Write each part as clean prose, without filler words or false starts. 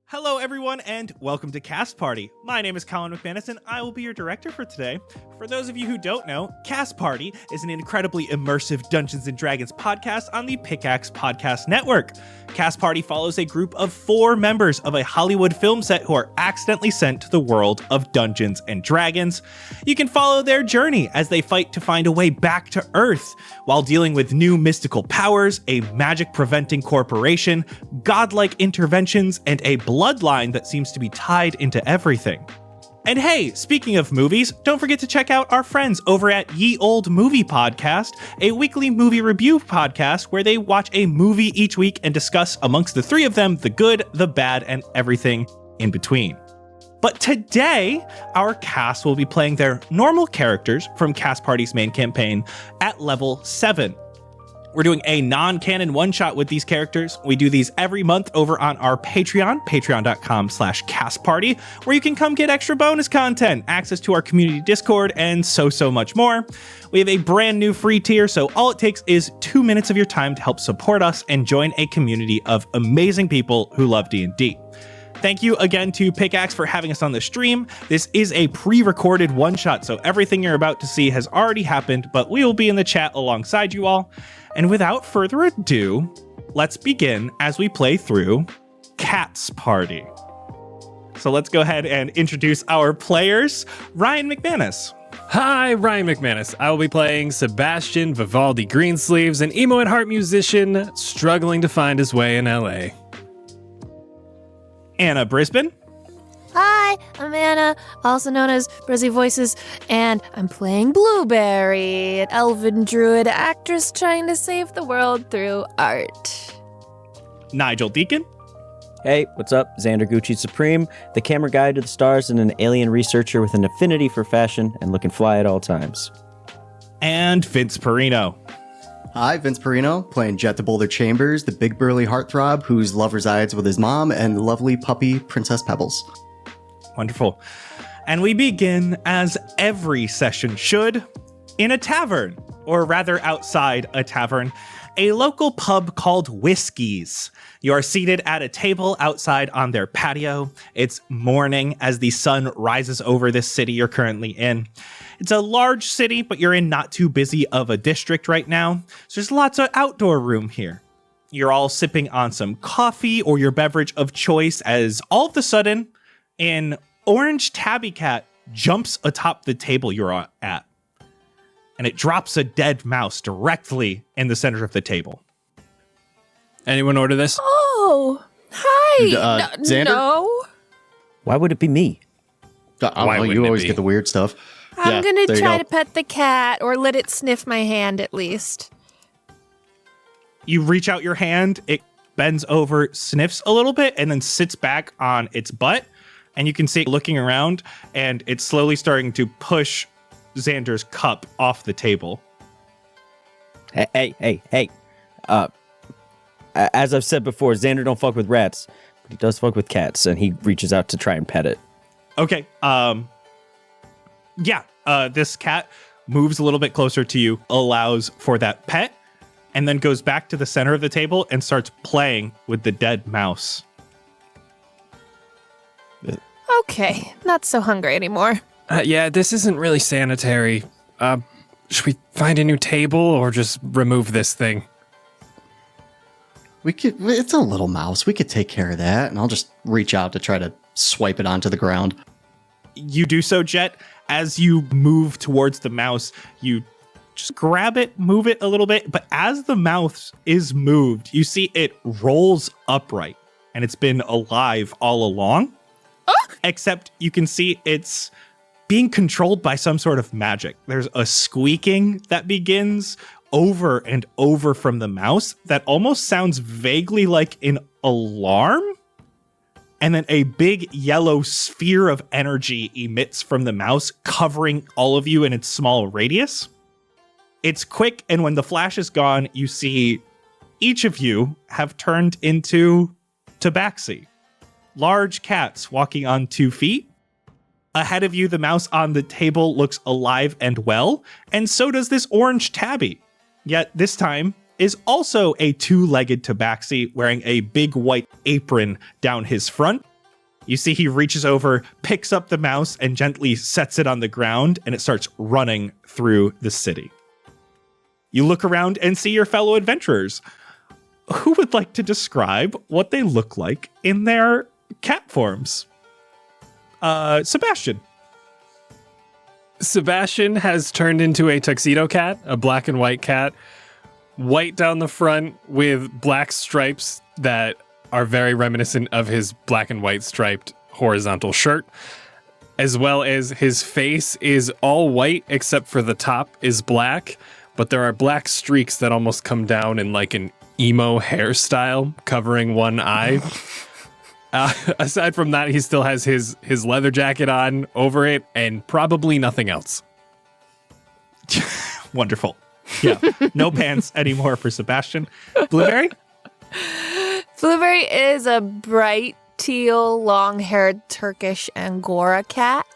Hello, everyone, and welcome to Cast Party. My name is Colin McManus, and I will be your director for today. For those of you who don't know, Cast Party is an incredibly immersive Dungeons & Dragons podcast on the Pickaxe podcast network. Cast Party follows a group of 4 members of a Hollywood film set who are accidentally sent to the world of Dungeons & Dragons. You can follow their journey as they fight to find a way back to Earth while dealing with new mystical powers, a magic-preventing corporation, godlike interventions, and a bloodline that seems to be tied into everything. And hey, speaking of movies, don't forget to check out our friends over at Ye Olde Movie Podcast, a weekly movie review podcast where they watch a movie each week and discuss amongst the 3 of them the good, the bad, and everything in between. But today, our cast will be playing their normal characters from Cast Party's main campaign at level 7. We're doing a non-canon one-shot with these characters. We do these every month over on our Patreon, patreon.com/castparty, where you can come get extra bonus content, access to our community Discord, and so much more. We have a brand new free tier, so all it takes is 2 minutes of your time to help support us and join a community of amazing people who love D&D. Thank you again to Pickaxe for having us on the stream. This is a pre-recorded one-shot, so everything you're about to see has already happened, but we will be in the chat alongside you all. And without further ado, let's begin as we play through Cast Party. So let's go ahead and introduce our players. Ryan McManus. Hi, Ryan McManus. I will be playing Sebastian Vivaldi Greensleeves, an emo at heart musician struggling to find his way in LA. Anna Brisbane. Hi, I'm Anna, also known as Brizzy Voices, and I'm playing Blueberry, an elven druid actress trying to save the world through art. Nigel Deacon. Hey, what's up? Xander Gucci Supreme, the camera guide to the stars and an alien researcher with an affinity for fashion and looking fly at all times. And Vince Perino. Hi, Vince Perino, playing Jet the Boulder Chambers, the big burly heartthrob whose love resides with his mom and lovely puppy Princess Pebbles. Wonderful. And we begin, as every session should, in a tavern, or rather outside a tavern, a local pub called Whiskey's. You are seated at a table outside on their patio. It's morning as the sun rises over this city you're currently in. It's a large city, but you're in not too busy of a district right now, so there's lots of outdoor room here. You're all sipping on some coffee or your beverage of choice as all of a sudden, an orange tabby cat jumps atop the table you're at, and it drops a dead mouse directly in the center of the table. Anyone order this? Oh, hi! Xander? No. Why would it be me? I don't Why know, wouldn't you it always be? get the weird stuff. I'm there gonna you try go. to pet the cat, or let it sniff my hand at least. You reach out your hand, it bends over, sniffs a little bit, and then sits back on its butt. And you can see it looking around, and it's slowly starting to push Xander's cup off the table. Hey. As I've said before, Xander don't fuck with rats, but he does fuck with cats, and he reaches out to try and pet it. Okay, this cat moves a little bit closer to you, allows for that pet, and then goes back to the center of the table and starts playing with the dead mouse. Okay, not so hungry anymore. Yeah, this isn't really sanitary. Should we find a new table or just remove this thing? It's a little mouse. We could take care of that, and I'll just reach out to try to swipe it onto the ground. You do so, Jet. As you move towards the mouse, you just grab it, move it a little bit, but as the mouse is moved, you see it rolls upright, and it's been alive all along. Except you can see it's being controlled by some sort of magic. There's a squeaking that begins over and over from the mouse that almost sounds vaguely like an alarm. And then a big yellow sphere of energy emits from the mouse, covering all of you in its small radius. It's quick, and when the flash is gone, you see each of you have turned into tabaxi. Large cats walking on 2 feet. Ahead of you, the mouse on the table looks alive and well, and so does this orange tabby. Yet this time is also a 2-legged tabaxi wearing a big white apron down his front You see he reaches over, picks up the mouse, and gently sets it on the ground, and it starts running through the city. You look around and see your fellow adventurers. Who would like to describe what they look like in their cat forms? Sebastian. Sebastian has turned into a tuxedo cat, a black and white cat, white down the front with black stripes that are very reminiscent of his black and white striped horizontal shirt, as well as his face is all white except for the top is black, but there are black streaks that almost come down in like an emo hairstyle covering one eye. Aside from that, he still has his leather jacket on over it and probably nothing else. Wonderful. Yeah, no pants anymore for Sebastian. Blueberry? Blueberry is a bright teal, long-haired Turkish Angora cat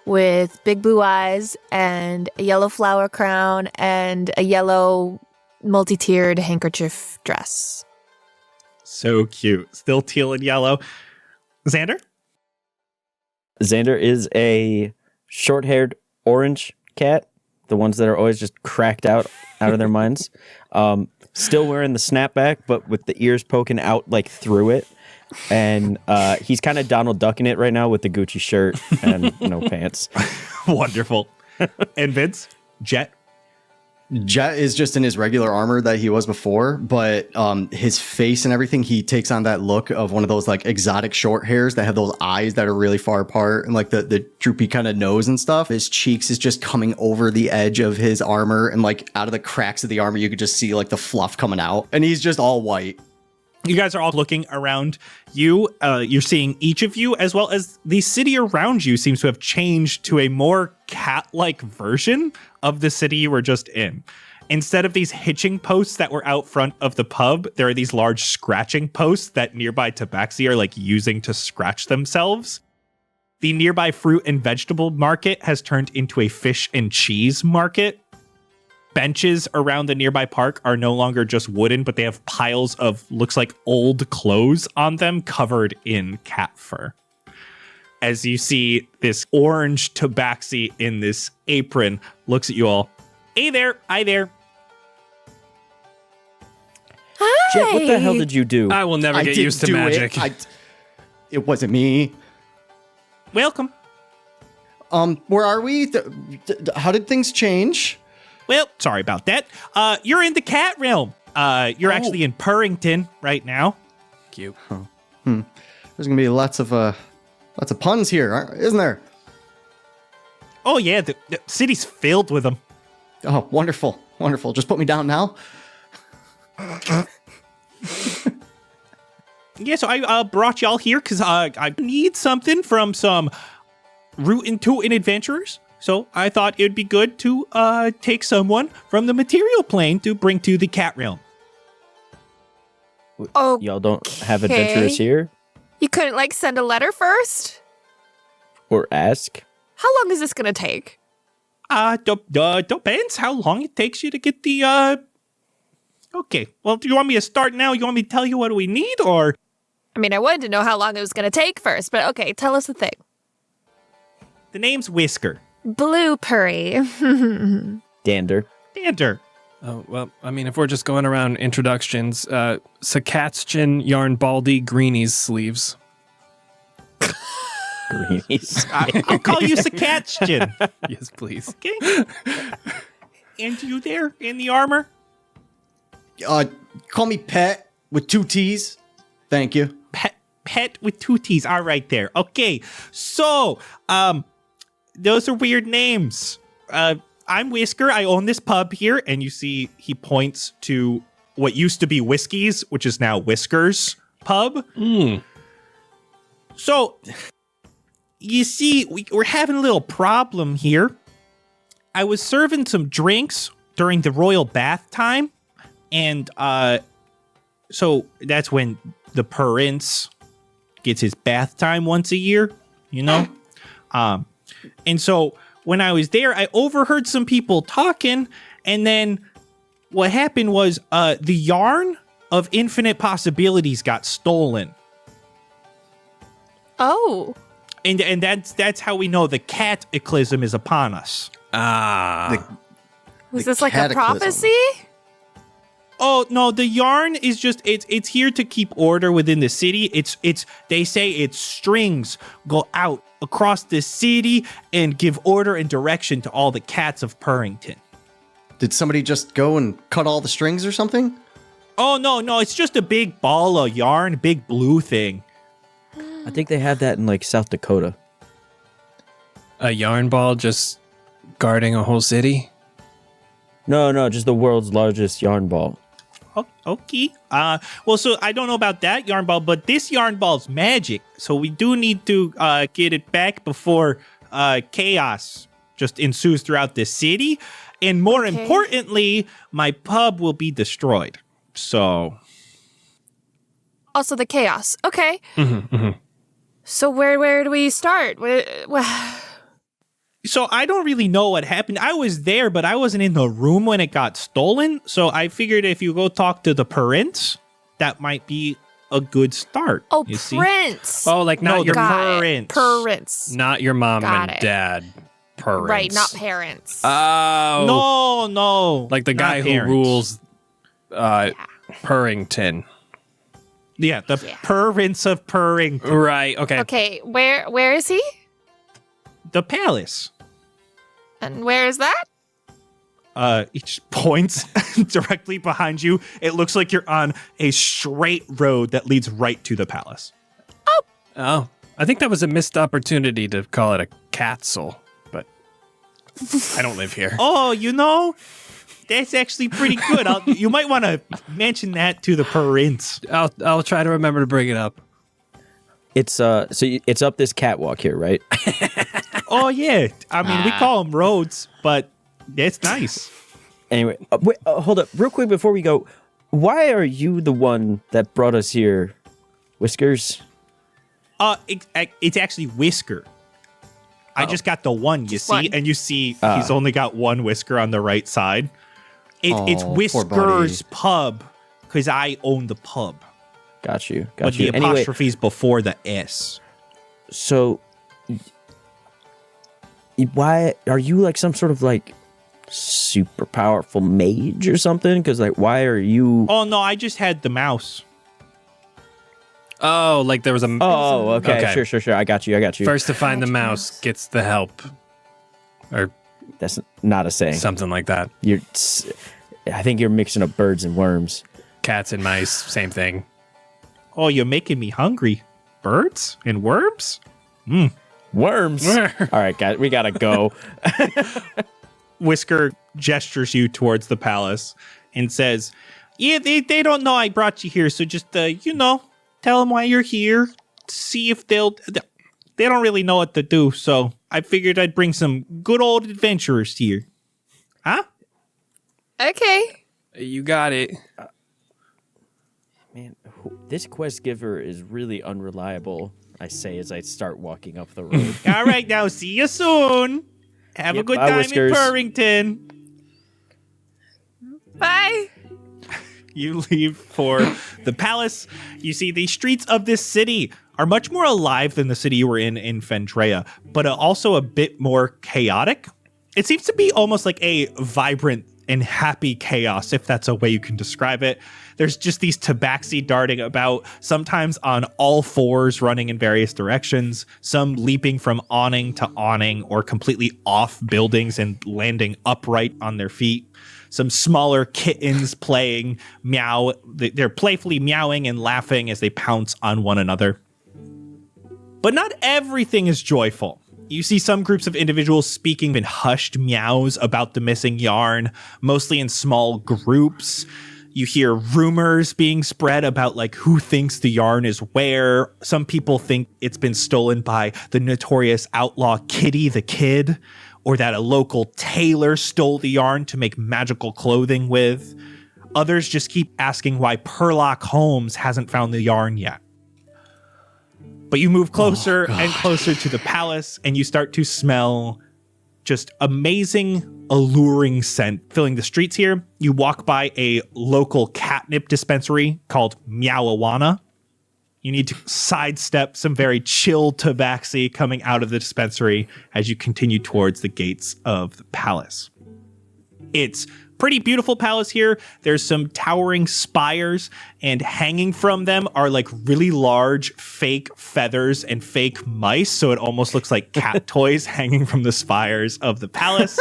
with big blue eyes and a yellow flower crown and a yellow multi-tiered handkerchief dress. So cute. Still teal and yellow. Xander? Xander is a short-haired orange cat, the ones that are always just cracked out of their minds. Still wearing the snapback, but with the ears poking out like through it. And he's kind of Donald Ducking it right now with the Gucci shirt and no pants. Wonderful. And Vince? Jet? Jet is just in his regular armor that he was before, but his face and everything, he takes on that look of one of those like exotic short hairs that have those eyes that are really far apart and like the droopy kind of nose and stuff. His cheeks is just coming over the edge of his armor, and like out of the cracks of the armor, you could just see like the fluff coming out, and he's just all white. You guys are all looking around you. You're seeing each of you, as well as the city around you seems to have changed to a more cat-like version of the city you were just in. Instead of these hitching posts that were out front of the pub, there are these large scratching posts that nearby tabaxi are like using to scratch themselves. The nearby fruit and vegetable market has turned into a fish and cheese market. Benches around the nearby park are no longer just wooden, but they have piles of looks like old clothes on them covered in cat fur. As you see this orange tabaxi in this apron looks at you all. Hey there, hi there. Hi. Jet, what the hell did you do? I will never get used to magic. It wasn't me. Welcome. Where are we? How did things change? Well, sorry about that. You're in the cat realm. You're actually in Purrington right now. Cute. There's gonna be lots of puns here, isn't there? Oh yeah, the city's filled with them. Oh, wonderful, wonderful. Just put me down now. Yeah, so I brought y'all here because I need something from some rootin' tootin' adventurers. So I thought it'd be good to take someone from the material plane to bring to the cat realm. Oh, Y'all don't have adventurers here? you couldn't like send a letter first? Or ask? How long is this gonna take? Depends how long it takes you to get the Okay, well, do you want me to start now? You want me to tell you what we need, or? I mean, I wanted to know how long it was gonna take first, but okay, tell us the thing. The name's Whisker. Blue Purry. Dander. Dander. Oh, well, I mean, if we're just going around introductions, Sakatschin Yarn Baldy Greenies Sleeves. Greenies. I'll call you Sakatschin. Yes, please. Okay. And you there in the armor? Call me Pet with 2 T's. Thank you. Pet with 2 T's. All right there. Okay. So, those are weird names. I'm Whisker. I own this pub here. And you see he points to what used to be Whiskey's, which is now Whiskers Pub. So, you see, we're having a little problem here. I was serving some drinks during the royal bath time. And so that's when the prince gets his bath time once a year, you know? And so when I was there, I overheard some people talking, and then what happened was the yarn of infinite possibilities got stolen. Oh. And that's how we know the cataclysm is upon us. Was The this like a cataclysm. prophecy? Oh no, the yarn is just it's here to keep order within the city. It's they say its strings go out across the city and give order and direction to all the cats of Purrington. Did somebody just go and cut all the strings or something? Oh no, it's just a big ball of yarn, big blue thing. I think they had that in like South Dakota. A yarn ball just guarding a whole city? No, just the world's largest yarn ball. Oh, okay. Well, so I don't know about that yarn ball, but this yarn ball's magic. So we do need to get it back before chaos just ensues throughout the city. And more importantly, my pub will be destroyed. So. Also the chaos. Okay. So where do we start? So I don't really know what happened. I was there, but I wasn't in the room when it got stolen. So I figured if you go talk to the parents, that might be a good start. Oh, you see? Prince. Oh, like not No, your the Got it. parents. Parents. not your mom Got and it. dad parents. Right, not parents. Oh. No. Like the not guy who parents. rules Purrington. Yeah, the parents of Purrington. Right, okay. Okay, where is he? The palace. And where is that? It just points directly behind you. It looks like you're on a straight road that leads right to the palace. Oh, I think that was a missed opportunity to call it a castle, but I don't live here. Oh, that's actually pretty good. You might want to mention that to the parents. I'll try to remember to bring it up. It's it's up this catwalk here, right? Oh, yeah. I mean, we call them roads, but it's nice. Anyway, wait, hold up, real quick before we go. Why are you the one that brought us here, Whiskers? It's actually Whisker. I just got the one, you see? one. And you see he's only got one whisker on the right side. It's Oh, poor Whisker's buddy. Pub, because I own the pub. Got you. But the Anyway, apostrophe's before the S. so why are you like some sort of like super powerful mage or something? Because like, why are you? Oh, no, I just had the mouse. Oh, like there was a... Oh, okay. Okay. Sure. I got you. First to find the mouse gets the help. Or That's not a saying. something like that. I think you're mixing up birds and worms. Cats and mice, same thing. Oh, you're making me hungry. Birds and worms? Worms. All right, guys, we gotta go. Whisker gestures you towards the palace and says, yeah, they don't know I brought you here, so just, tell them why you're here. See if they don't really know what to do, so I figured I'd bring some good old adventurers here. Huh? Okay. You got it. Man, this quest giver is really unreliable. I say as I start walking up the road. All right, now see you soon. Have a Yep, good bye, time Whiskers. in Purrington. Bye. You leave for the palace. You see the streets of this city are much more alive than the city you were in Fendrea, but also a bit more chaotic. It seems to be almost like a vibrant and happy chaos, if that's a way you can describe it. There's just these tabaxi darting about, sometimes on all fours running in various directions, some leaping from awning to awning or completely off buildings and landing upright on their feet. Some smaller kittens playing meow. They're playfully meowing and laughing as they pounce on one another. But not everything is joyful. You see some groups of individuals speaking in hushed meows about the missing yarn, mostly in small groups. You hear rumors being spread about like who thinks the yarn is where. Some people think it's been stolen by the notorious outlaw Kitty the Kid, or that a local tailor stole the yarn to make magical clothing with. Others just keep asking why Perlock Holmes hasn't found the yarn yet. But you move closer and closer to the palace, and you start to smell just amazing, alluring scent filling the streets here. You walk by a local catnip dispensary called Meowawana. You need to sidestep some very chill tabaxi coming out of the dispensary as you continue towards the gates of the palace. It's pretty beautiful palace here. There's some towering spires, and hanging from them are like really large fake feathers and fake mice. So it almost looks like cat toys hanging from the spires of the palace.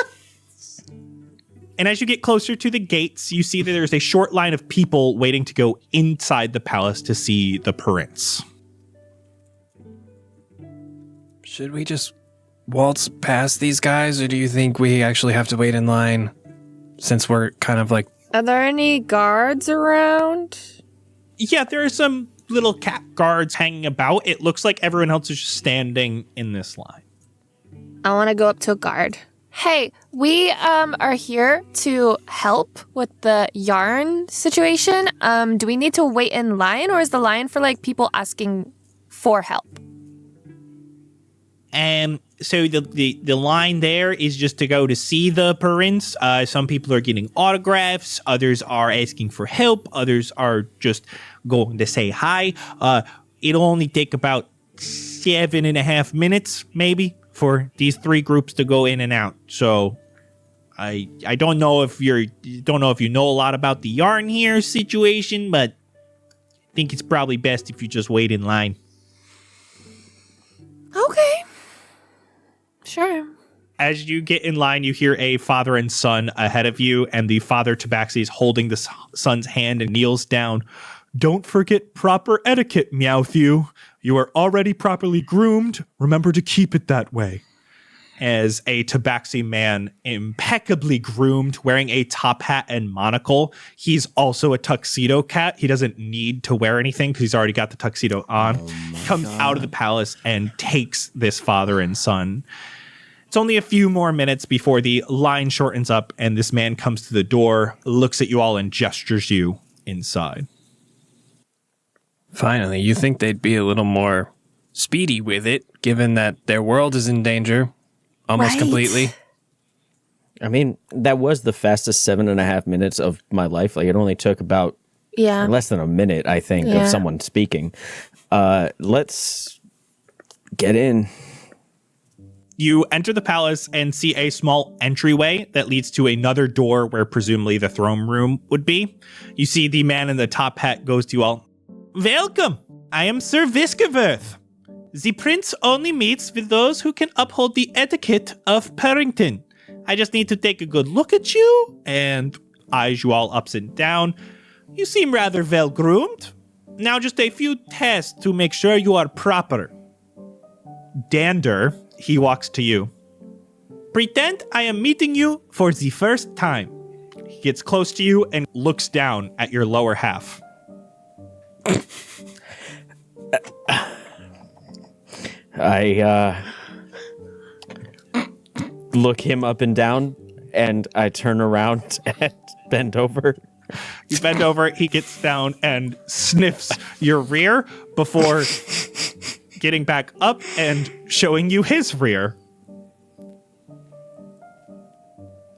And as you get closer to the gates, you see that there's a short line of people waiting to go inside the palace to see the prince. Should we just waltz past these guys, or do you think we actually have to wait in line since we're kind of like... Are there any guards around? Yeah, there are some little cat guards hanging about. It looks like everyone else is just standing in this line. I want to go up to a guard. Hey, we are here to help with the yarn situation. Do we need to wait in line, or is the line for like people asking for help? So the line there is just to go to see the prince. Some people are getting autographs. Others are asking for help. Others are just going to say hi. It'll only take about 7.5 minutes, maybe, for these three groups to go in and out. So I don't know if you know a lot about the yarn here situation, but I think it's probably best if you just wait in line. Okay. Sure. As you get in line, you hear a father and son ahead of you, and the father tabaxi is holding the son's hand and kneels down. Don't forget proper etiquette, Meowthew. You are already properly groomed. Remember to keep it that way. As a tabaxi man, impeccably groomed, wearing a top hat and monocle. He's also a tuxedo cat. He doesn't need to wear anything because he's already got the tuxedo on. Comes out of the palace and takes this father and son. It's only a few more minutes before the line shortens up and this man comes to the door, looks at you all, and gestures you inside. Finally, you think they'd be a little more speedy with it, given that their world is in danger almost completely. I mean, that was the fastest 7.5 minutes of my life. Like, it only took about less than a minute, I think, of someone speaking. Let's get in. You enter the palace and see a small entryway that leads to another door where presumably the throne room would be. You see the man in the top hat goes to you all. Welcome! I am Sir Viscaverth. The prince only meets with those who can uphold the etiquette of Perrington. I just need to take a good look at you and eyes you all up and down. You seem rather well groomed. Now just a few tests to make sure you are proper. Dander, he walks to you. Pretend I am meeting you for the first time. He gets close to you and looks down at your lower half. I look him up and down, and I turn around and bend over. You bend over, he gets down and sniffs your rear before getting back up and showing you his rear.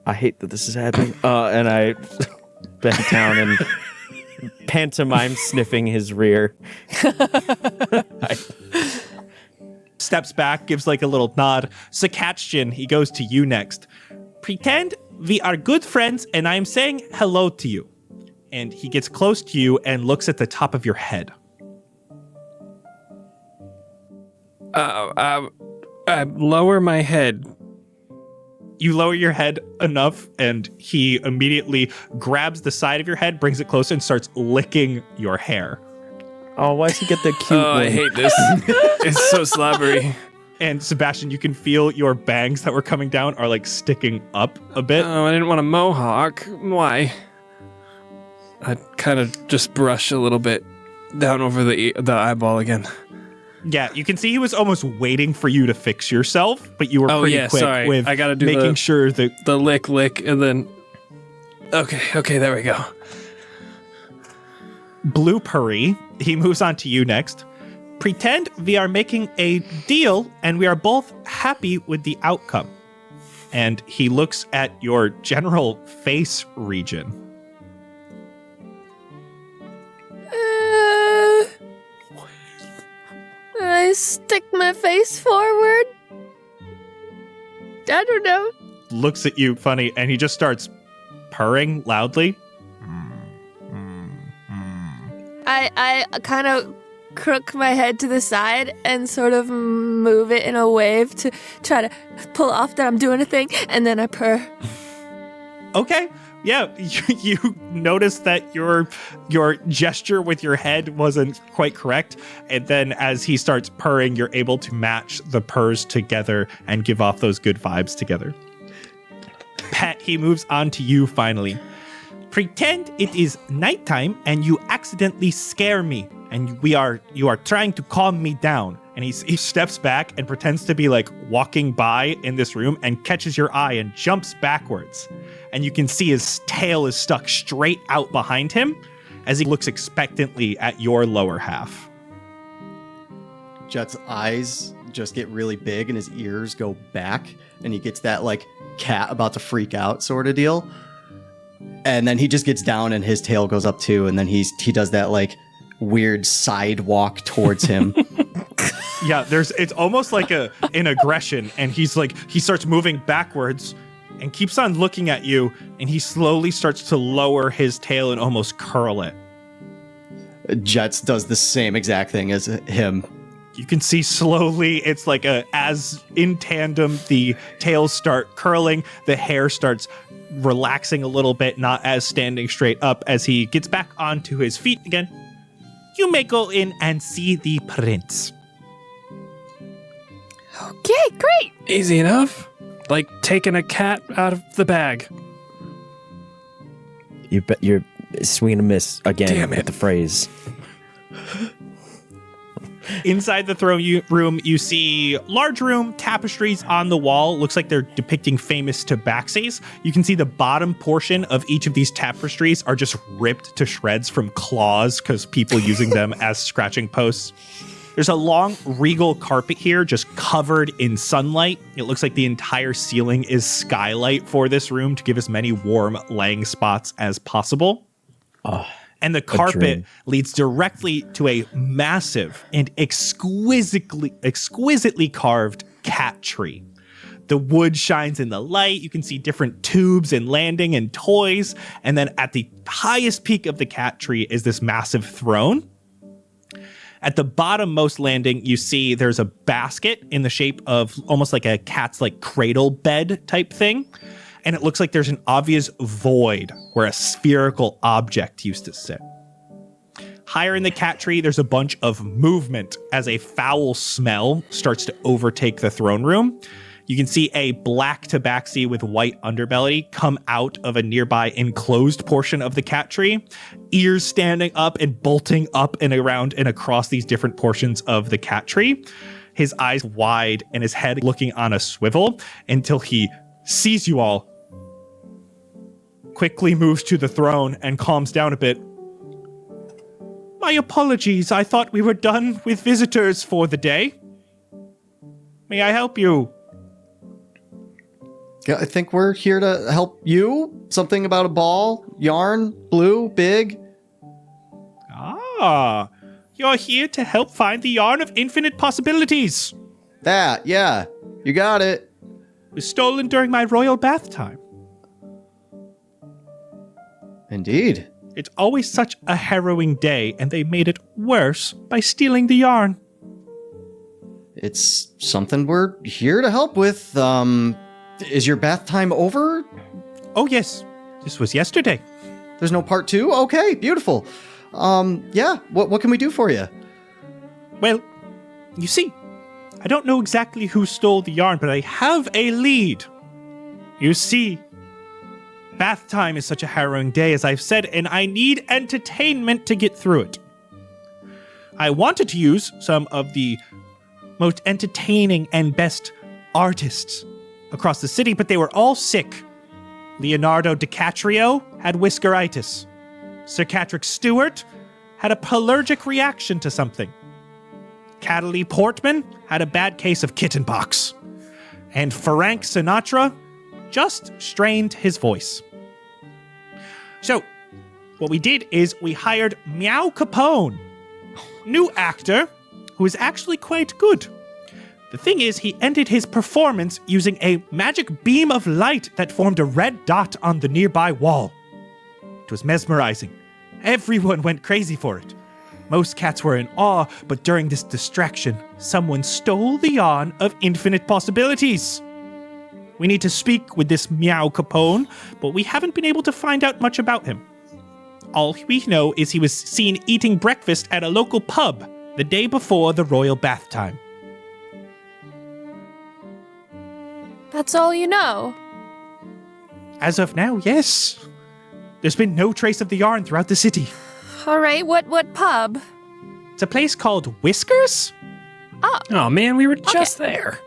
I hate that this is happening. And I bend down and pantomime sniffing his rear. Steps back, gives like a little nod. Sakatchin, he goes to you next. Pretend we are good friends and I am saying hello to you. And he gets close to you and looks at the top of your head. I lower my head. You lower your head enough, and he immediately grabs the side of your head, brings it closer, and starts licking your hair. Oh, why does he get the cute one? I hate this. It's so slobbery. And Sebastian, you can feel your bangs that were coming down are like sticking up a bit. Oh, I didn't want a mohawk. Why? I kind of just brush a little bit down over the eyeball again. Yeah, you can see he was almost waiting for you to fix yourself, but you were pretty quick with I gotta do making sure that... The lick, and then... Okay, there we go. Blue Purry, he moves on to you next. Pretend we are making a deal and we are both happy with the outcome. And he looks at your general face region. it face forward? I don't know. Looks at you funny, and he just starts purring loudly. I kind of crook my head to the side and sort of move it in a wave to try to pull off that I'm doing a thing, and then I purr. Okay. Yeah, you notice that your gesture with your head wasn't quite correct, and then as he starts purring, you're able to match the purrs together and give off those good vibes together. Pet, he moves on to you finally. Pretend it is nighttime and you accidentally scare me, and you are trying to calm me down. And he steps back and pretends to be like walking by in this room and catches your eye and jumps backwards. And you can see his tail is stuck straight out behind him as he looks expectantly at your lower half. Jet's eyes just get really big and his ears go back, and he gets that like cat about to freak out sort of deal. And then he just gets down and his tail goes up too, and then he does that like weird sidewalk towards him. Yeah, it's almost like an aggression, and he starts moving backwards and keeps on looking at you, and he slowly starts to lower his tail and almost curl it. Jets does the same exact thing as him. You can see slowly, it's like as in tandem, the tails start curling, the hair starts relaxing a little bit, not as standing straight up. As he gets back onto his feet again, you may go in and see the prince. Okay, great. Easy enough. Like taking a cat out of the bag. You're swinging a miss again. Damn it. With the phrase. Inside the throne room, you see large room, tapestries on the wall. Looks like they're depicting famous tabaxis. You can see the bottom portion of each of these tapestries are just ripped to shreds from claws because people using them as scratching posts. There's a long regal carpet here just covered in sunlight. It looks like the entire ceiling is skylight for this room to give as many warm laying spots as possible. And the carpet leads directly to a massive and exquisitely carved cat tree. The wood shines in the light. You can see different tubes and landing and toys. And then at the highest peak of the cat tree is this massive throne. At the bottommost landing, you see there's a basket in the shape of almost like a cat's like cradle bed type thing. And it looks like there's an obvious void where a spherical object used to sit. Higher in the cat tree, there's a bunch of movement as a foul smell starts to overtake the throne room. You can see a black tabaxi with white underbelly come out of a nearby enclosed portion of the cat tree, ears standing up and bolting up and around and across these different portions of the cat tree. His eyes wide and his head looking on a swivel until he sees you all, quickly moves to the throne and calms down a bit. My apologies, I thought we were done with visitors for the day. May I help you? Yeah, I think we're here to help you. Something about a ball, yarn, blue, big. Ah, you're here to help find the yarn of infinite possibilities. That, yeah, you got it. It was stolen during my royal bath time. Indeed. It's always such a harrowing day, and they made it worse by stealing the yarn. It's something we're here to help with. Is your bath time over? Oh, yes. This was yesterday. There's no part 2? Okay, beautiful. Yeah, what can we do for you? Well, you see, I don't know exactly who stole the yarn, but I have a lead. You see, bath time is such a harrowing day, as I've said, and I need entertainment to get through it. I wanted to use some of the most entertaining and best artists across the city, but they were all sick. Leonardo DiCaprio had whiskeritis. Sir Catrick Stewart had a allergic reaction to something. Natalie Portman had a bad case of kittenpox. And Frank Sinatra just strained his voice. So, what we did is we hired Meow Capone, new actor who is actually quite good. The thing is, he ended his performance using a magic beam of light that formed a red dot on the nearby wall. It was mesmerizing. Everyone went crazy for it. Most cats were in awe, but during this distraction, someone stole the yarn of infinite possibilities. We need to speak with this Meow Capone, but we haven't been able to find out much about him. All we know is he was seen eating breakfast at a local pub the day before the royal bath time. That's all you know? As of now, yes. There's been no trace of the yarn throughout the city. All right, what pub? It's a place called Whiskers? Oh man, we were just there.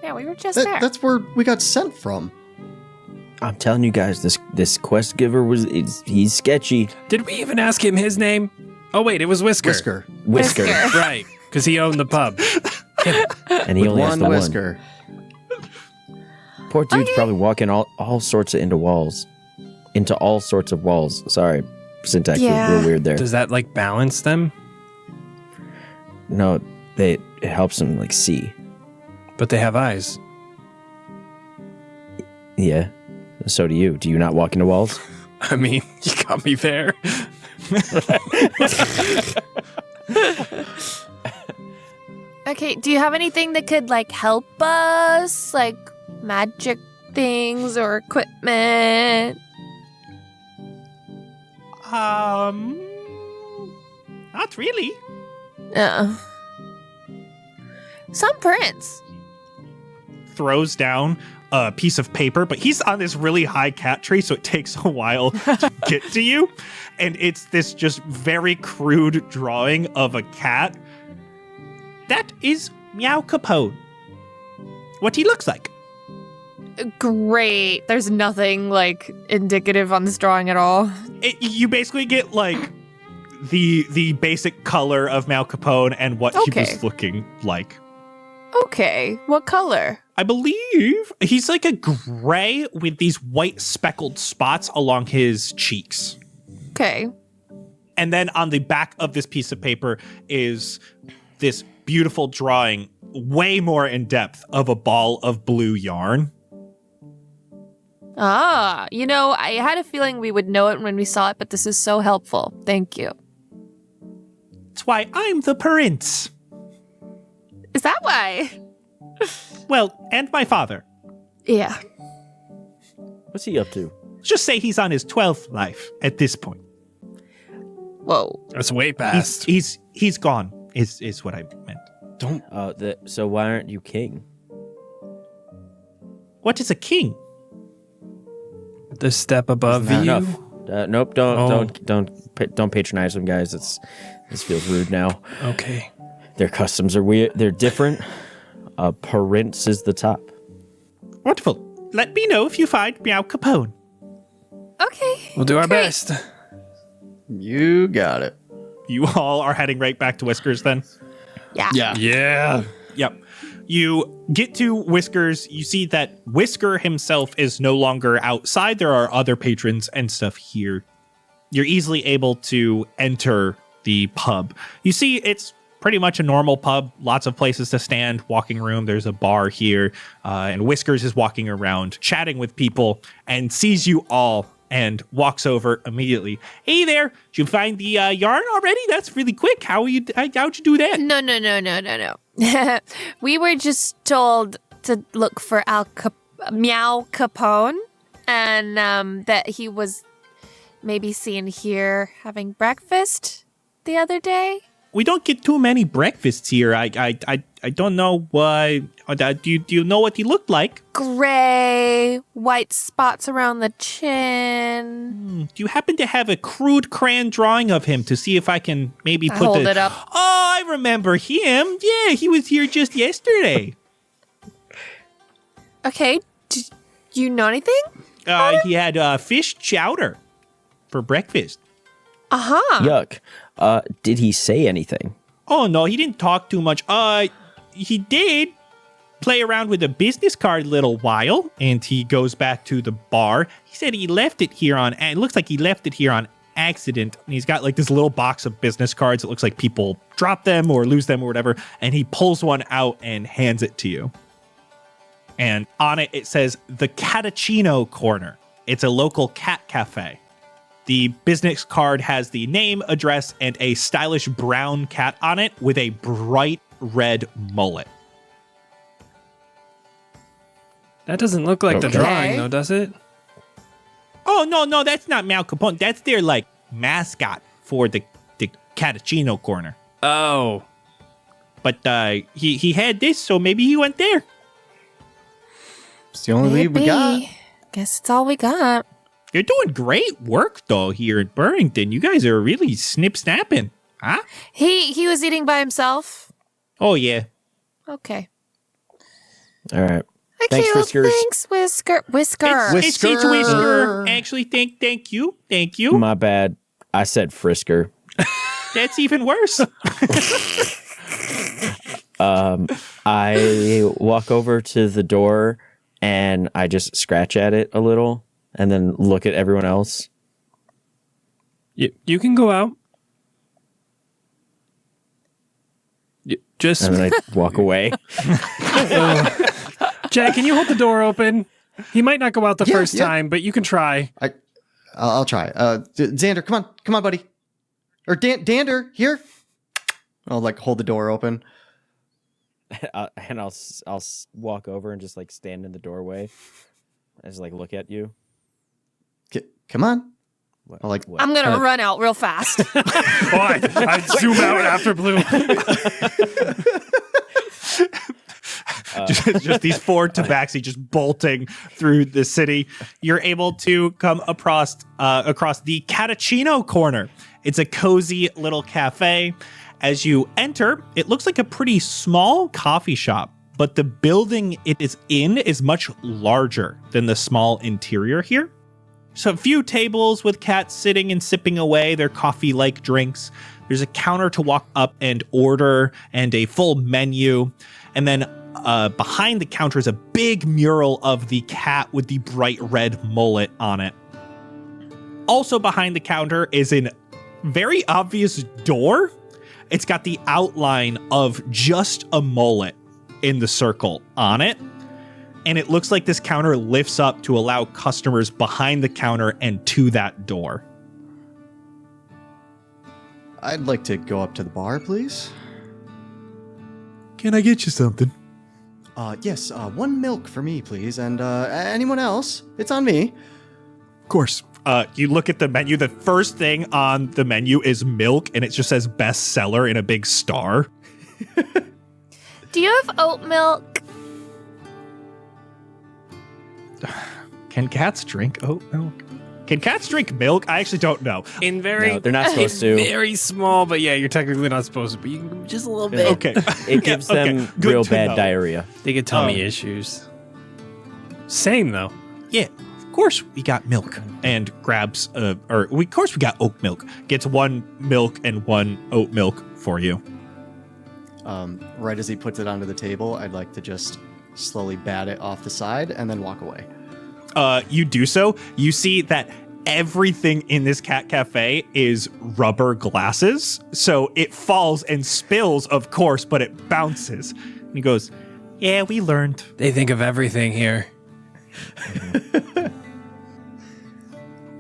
Yeah, we were just there. That's where we got sent from. I'm telling you guys, this quest giver he's sketchy. Did we even ask him his name? Oh wait, it was Whisker. Whisker. Right, because he owned the pub. And he only has the whisker. one. Poor dude's probably walking all sorts of into all sorts of walls. Sorry, syntax was real weird there. Does that like balance them? No, it helps him like see. But they have eyes. Yeah, so do you. Do you not walk into walls? I mean, you got me there. Okay, do you have anything that could like help us? Like magic things or equipment? Not really. Some prints. Throws down a piece of paper, but he's on this really high cat tree, so it takes a while to get to you. And it's this just very crude drawing of a cat. That is Meow Capone. What he looks like. Great. There's nothing like indicative on this drawing at all. You basically get like the basic color of Meow Capone and what he was looking like. Okay. What color? I believe he's like a gray with these white speckled spots along his cheeks. Okay. And then on the back of this piece of paper is this beautiful drawing, way more in depth, of a ball of blue yarn. I had a feeling we would know it when we saw it, but this is so helpful. Thank you. That's why I'm the prince. Is that why? Well, and my father. Yeah. What's he up to? Let's just say he's on his 12th life at this point. Whoa. That's way past. He's gone, is what I meant. Don't. So why aren't you king? What is a king? The step above you. Enough. Nope. Don't patronize them, guys. This feels rude now. Okay. Their customs are weird. They're different. Prince is the top. Wonderful. Let me know if you find Meow Capone. Okay. We'll do our Great. best. You got it. You all are heading right back to Whiskers then? Yeah. Yeah. Yep. You get to Whiskers. You see that Whisker himself is no longer outside. There are other patrons and stuff here. You're easily able to enter the pub. You see it's pretty much a normal pub. Lots of places to stand, walking room. There's a bar here. And Whiskers is walking around, chatting with people, and sees you all and walks over immediately. Hey there, did you find the yarn already? That's really quick. How'd you do that? No. We were just told to look for Meow Capone, and that he was maybe seen here having breakfast the other day. We don't get too many breakfasts here. I don't know why. Do you know what he looked like? Gray, white spots around the chin. Do you happen to have a crude crayon drawing of him to see if I can maybe put Hold it up. Oh, I remember him. Yeah, he was here just yesterday. Okay, do you know anything? He had fish chowder for breakfast. Yuck. Did he say anything? Oh no, he didn't talk too much. He did play around with a business card a little while, and he goes back to the bar. He said he left it here on. It looks like he left it here on accident. And he's got like this little box of business cards. It looks like people drop them or lose them or whatever. And he pulls one out and hands it to you. And on it, it says the Catachino Corner. It's a local cat cafe. The business card has the name, address, and a stylish brown cat on it with a bright red mullet. That doesn't look like the Okay. drawing, though, does it? Oh, no, that's not Mal Capone. That's their, like, mascot for the Catachino Corner. Oh. But he had this, so maybe he went there. It's the only lead we got. Guess it's all we got. You're doing great work, though, here in Burrington. You guys are really snip-snapping. Huh? He was eating by himself. Oh, yeah. Okay. All right. Okay, Thanks, well, Whiskers. thanks, Whisker. It's Whisker. Actually, thank you. My bad. I said Frisker. That's even worse. I walk over to the door and I just scratch at it a little and then look at everyone else. You can go out. Just And then I walk away. Jack, can you hold the door open? He might not go out the Yeah, first yeah. time, but you can try. I'll try. Xander, come on, buddy. Or Dander, here. I'll like hold the door open. And I'll walk over and just like stand in the doorway. I just like look at you. Come on. What- I'll like. what? I'm gonna run out real fast. I zoom out after Blue. just these four tabaxi just bolting through the city. You're able to come across the Catachino Corner. It's a cozy little cafe. As you enter, it looks like a pretty small coffee shop, but the building it is in is much larger than the small interior here. So a few tables with cats sitting and sipping away their coffee-like drinks. There's a counter to walk up and order and a full menu. And then behind the counter is a big mural of the cat with the bright red mullet on it. Also behind the counter is a very obvious door. It's got the outline of just a mullet in the circle on it. And it looks like this counter lifts up to allow customers behind the counter and to that door. I'd like to go up to the bar, please. Can I get you something? Yes. One milk for me, please, and anyone else. It's on me. Of course. You look at the menu. The first thing on the menu is milk, and it just says bestseller in a big star. Do you have oat milk? Can cats drink oat milk? Can cats drink milk? I actually don't know. In very, No, they're not supposed to. very small, but yeah, you're technically not supposed to. But you can just a little bit. Okay. It gives okay. them Good real to bad know. diarrhea. They get tummy issues. Same though. Yeah, of course we got milk. And grabs, of course we got oat milk. Gets one milk and one oat milk for you. Right as he puts it onto the table, I'd like to just slowly bat it off the side and then walk away. You do so. You see that everything in this cat cafe is rubber glasses. So it falls and spills, of course, but it bounces. And he goes, yeah, we learned. They think of everything here.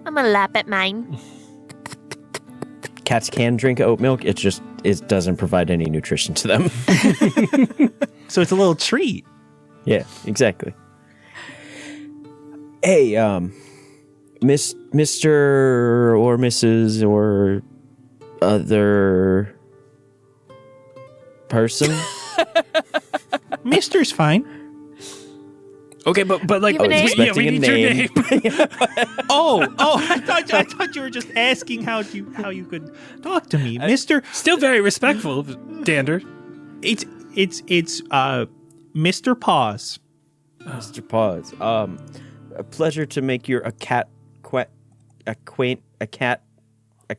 I'm gonna lap at mine. Cats can drink oat milk. It doesn't provide any nutrition to them. So it's a little treat. Yeah, exactly. Hey, Mr. or Mrs. or other person. Mister's fine. Okay, but like, You have a name? yeah, we Expecting a need your name. Oh, I thought you were just asking how you could talk to me, Mister. Still very respectful of Dander. It's Mr. Paws. Mr. Paws. A pleasure to make your acquaintance.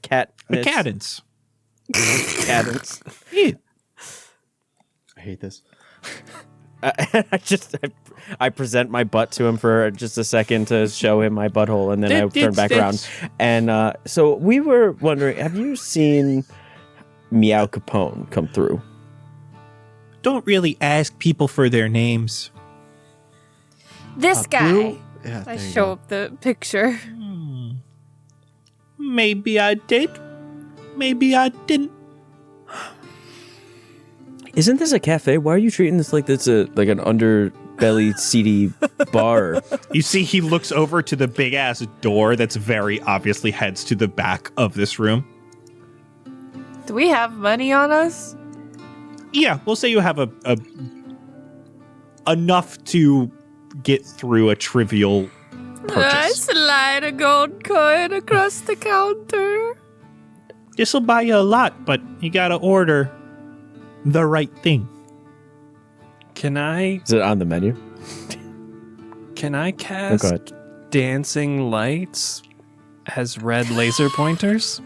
Cadence. Cadence. Yeah. I hate this. I I present my butt to him for just a second to show him my butthole, and then I turn back around. And so we were wondering, have you seen Meow Capone come through? Don't really ask people for their names. This guy. Blue? Yeah, I there you show go. up the picture. Maybe I did. Maybe I didn't. Isn't this a cafe? Why are you treating this like this like an underbelly seedy bar? You see, he looks over to the big ass door that's very obviously heads to the back of this room. Do we have money on us? Yeah, we'll say you have a enough to get through a trivial I purchase. slide a gold coin across the counter. This'll buy you a lot, but you gotta order the right thing. Can I Is it on the menu? Oh, cast go ahead. dancing lights as red laser pointers?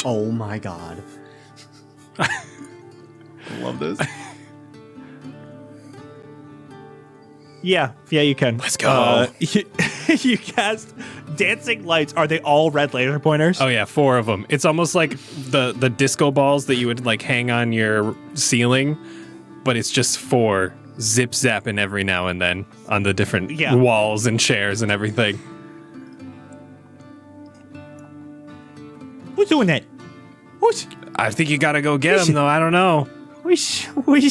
Oh my god. I love this. Yeah, you can. Let's go. You cast dancing lights. Are they all red laser pointers? Oh yeah, 4 of them. It's almost like the disco balls that you would like hang on your ceiling, but it's just 4 zip zapping every now and then on the different walls and chairs and everything. Who's doing that? Who's? I think you gotta go get them though. I don't know. Who's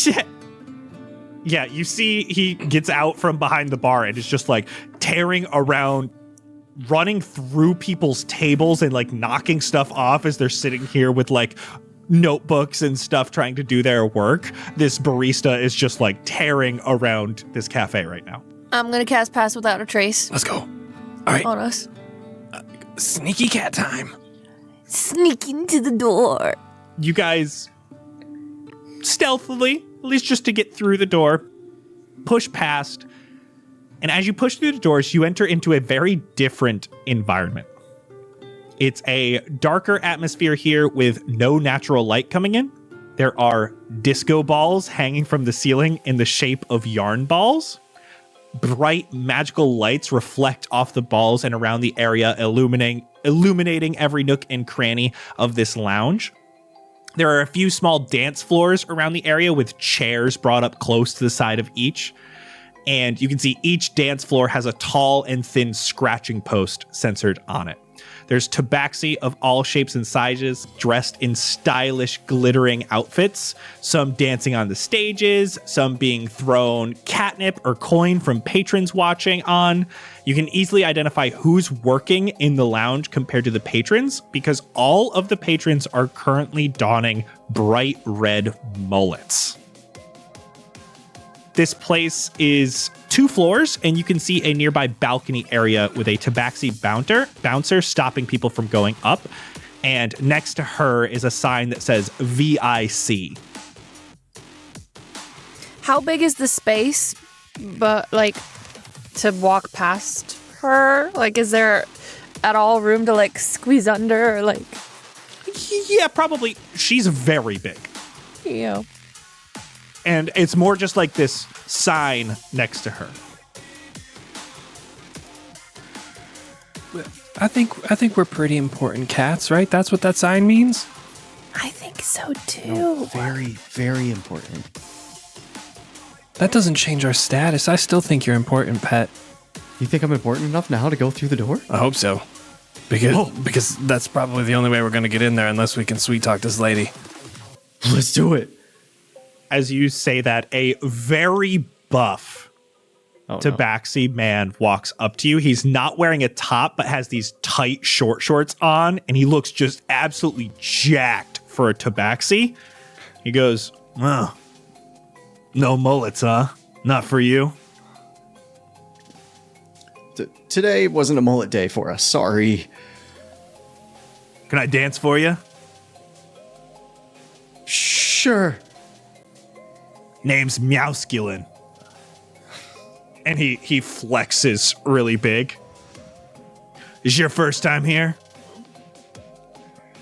that? Yeah, you see he gets out from behind the bar and is just like tearing around, running through people's tables and like knocking stuff off as they're sitting here with like notebooks and stuff trying to do their work. This barista is just like tearing around this cafe right now. I'm gonna cast Pass Without a Trace Let's go. All right, on us. sneaky cat time. Sneaking to the door. You guys stealthily, at least just to get through the door, push past. And as you push through the doors, you enter into a very different environment. It's a darker atmosphere here with no natural light coming in. There are disco balls hanging from the ceiling in the shape of yarn balls. Bright magical lights reflect off the balls and around the area, illuminating every nook and cranny of this lounge. There are a few small dance floors around the area with chairs brought up close to the side of each. And you can see each dance floor has a tall and thin scratching post censored on it. There's tabaxi of all shapes and sizes, dressed in stylish, glittering outfits, some dancing on the stages, some being thrown catnip or coin from patrons watching on. You can easily identify who's working in the lounge compared to the patrons, because all of the patrons are currently donning bright red mullets. This place is 2 floors, and you can see a nearby balcony area with a tabaxi bouncer stopping people from going up. And next to her is a sign that says VIC. How big is the space, but like to walk past her? Like, is there at all room to like squeeze under or like? Yeah, probably. She's very big. Yeah. And it's more just like this sign next to her. I think we're pretty important cats, right? That's what that sign means. I think so too. Very, very important. That doesn't change our status. I still think you're important, pet. You think I'm important enough now to go through the door? I hope so. Because that's probably the only way we're going to get in there unless we can sweet talk this lady. Let's do it. As you say that, a very buff tabaxi man walks up to you. He's not wearing a top, but has these tight short shorts on, and he looks just absolutely jacked for a tabaxi. He goes, "Oh, no mullets, huh? Not for you." Today wasn't a mullet day for us. Sorry. Can I dance for you? Sure. Name's Meowskilin. And he flexes really big. Is your first time here?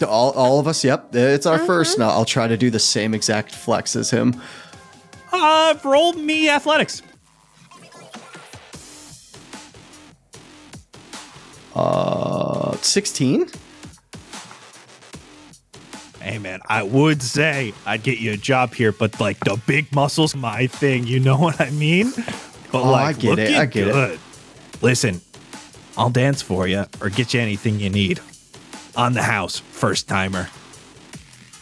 To all of us, yep. It's our first now. I'll try to do the same exact flex as him. Roll me athletics. 16. Hey man, I would say I'd get you a job here, but like the big muscles, my thing. You know what I mean? But I get it. I get it. Listen, I'll dance for you or get you anything you need. On the house, first timer.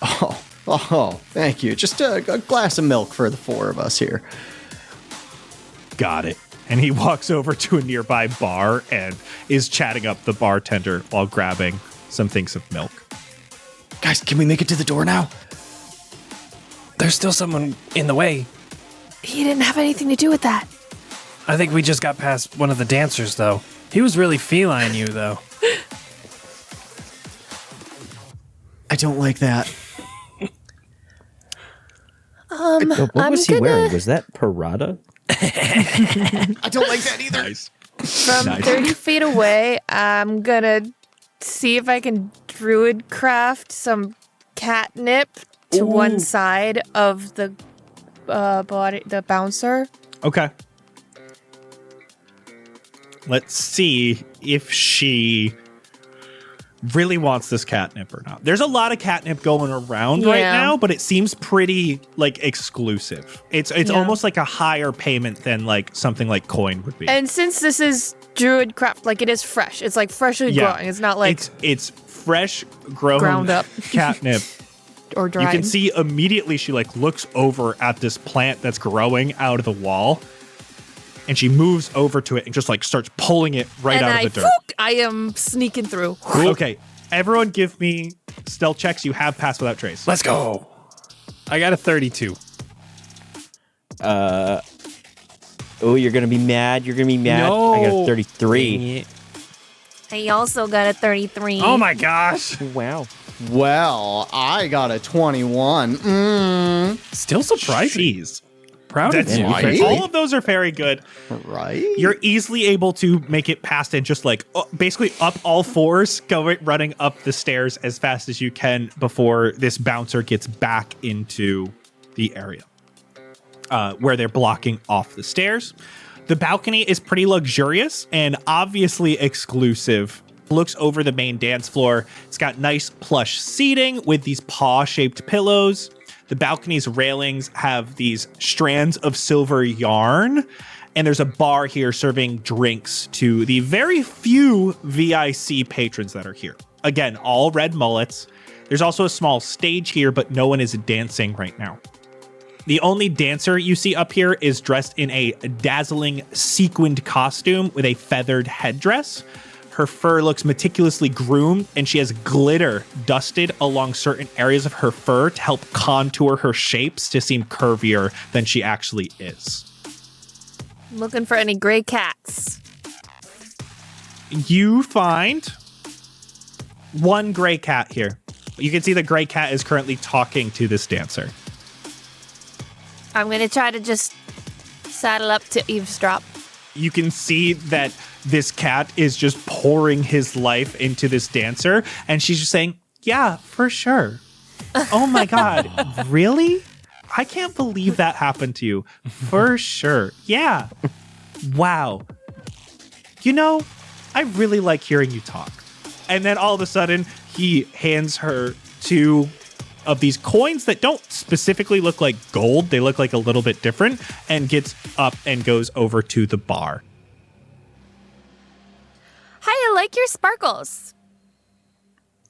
Oh, thank you. Just a glass of milk for the four of us here. Got it. And he walks over to a nearby bar and is chatting up the bartender while grabbing some things of milk. Guys, can we make it to the door now? There's still someone in the way. He didn't have anything to do with that. I think we just got past one of the dancers, though. He was really feline you, though. I don't like that. What was he wearing? Was that Parada? I don't like that either. Nice. From 30 feet away, I'm gonna see if I can druid craft some catnip to one side of the body, the bouncer. Okay. Let's see if she really wants this catnip or not. There's a lot of catnip going around right now, but it seems pretty like exclusive. It's almost like a higher payment than like something like coin would be. And since this is druid craft, like it is fresh. It's like freshly growing. It's not like it's fresh grown ground up catnip. or dried. You can see immediately she like looks over at this plant that's growing out of the wall. And she moves over to it and just like starts pulling it right out of the dirt. I am sneaking through. Okay, everyone give me stealth checks. You have passed without trace. Let's go. I got a 32. Oh, you're gonna be mad. You're gonna be mad. No. I got a 33. I also got a 33. Oh my gosh. Wow. Well, I got a 21. Still surprising. Jeez. Proud of That's you. right. all of those are very good. Right? You're easily able to make it past and just like basically up all fours, running up the stairs as fast as you can before this bouncer gets back into the area where they're blocking off the stairs. The balcony is pretty luxurious and obviously exclusive. Looks over the main dance floor. It's got nice plush seating with these paw-shaped pillows. The balcony's railings have these strands of silver yarn, and there's a bar here serving drinks to the very few VIC patrons that are here. Again, all red mullets. There's also a small stage here, but no one is dancing right now. The only dancer you see up here is dressed in a dazzling sequined costume with a feathered headdress. Her fur looks meticulously groomed, and she has glitter dusted along certain areas of her fur to help contour her shapes to seem curvier than she actually is. I'm looking for any gray cats. You find one gray cat here. You can see the gray cat is currently talking to this dancer. I'm going to try to just saddle up to eavesdrop. You can see that this cat is just pouring his life into this dancer, and she's just saying, yeah, for sure. Oh my God, really? I can't believe that happened to you. For sure. Yeah. Wow. You know, I really like hearing you talk. And then all of a sudden, he hands her two of these coins that don't specifically look like gold. They look like a little bit different, and gets up and goes over to the bar. Hi, I like your sparkles.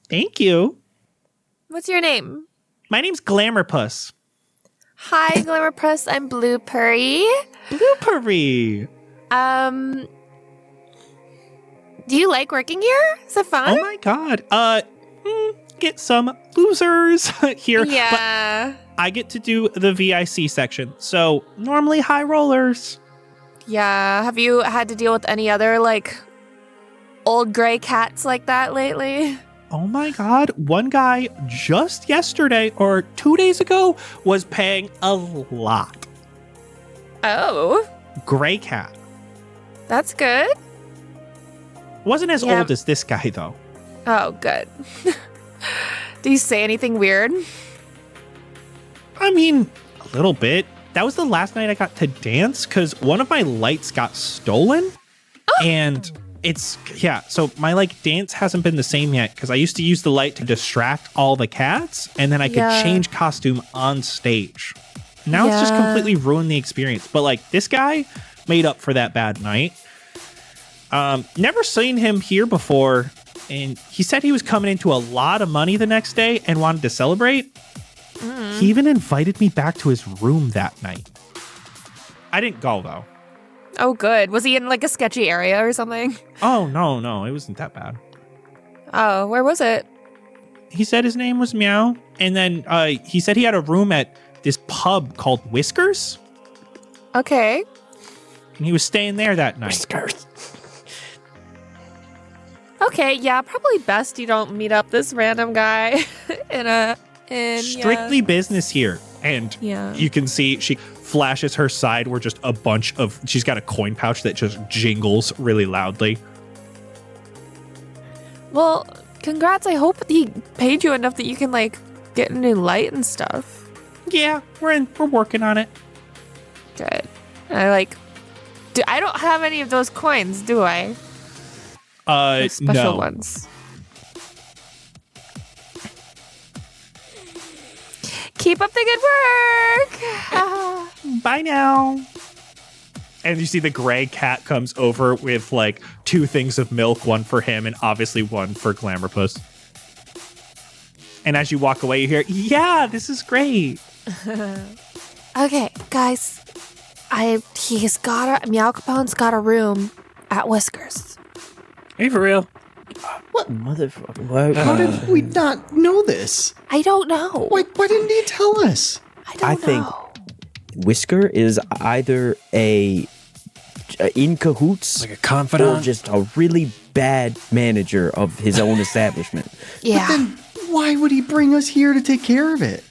Thank you. What's your name? My name's Glamourpuss. Hi, Glamour Press. I'm Blueberry. Blueberry. Do you like working here? Is it fun? Oh my God. Get some losers here. Yeah. But I get to do the VIC section. So normally high rollers. Yeah. Have you had to deal with any other, like, old gray cats like that lately? Oh my God. One guy just yesterday or 2 days ago was paying a lot. Oh, Gray cat. that's good. Wasn't as Yeah. old as this guy though. Oh, good. Do you say anything weird? I mean, a little bit. That was the last night I got to dance because one of my lights got stolen. And So my like dance hasn't been the same yet because I used to use the light to distract all the cats and then I could change costume on stage. Now it's just completely ruined the experience. But like this guy made up for that bad night. Never seen him here before. And he said he was coming into a lot of money the next day and wanted to celebrate. He even invited me back to his room that night. I didn't go though. Oh, good. Was he in like a sketchy area or something? Oh, no. It wasn't that bad. Oh, where was it? He said his name was Meow. And then he said he had a room at this pub called Whiskers. Okay. And he was staying there that night. Whiskers. Okay, yeah, probably best you don't meet up this random guy in Strictly business here. And you can see she flashes her side where just a bunch of, she's got a coin pouch that just jingles really loudly. Well, congrats. I hope he paid you enough that you can like get a new light and stuff. Yeah, we're working on it. Good. I don't have any of those coins, do I? Those special ones. Keep up the good work. Bye now. And you see the gray cat comes over with like 2 things of milk, one for him and obviously one for Glamourpuss. And as you walk away, you hear, yeah, this is great. Okay, guys. Meow Capone's got a room at Whiskers. Are you for real? What? Motherfucker. How did we not know this? I don't know. Why didn't he tell us? I think Whisker is either in cahoots, Like a or confidant? just a really bad manager of his own establishment. Yeah. But then why would he bring us here to take care of it?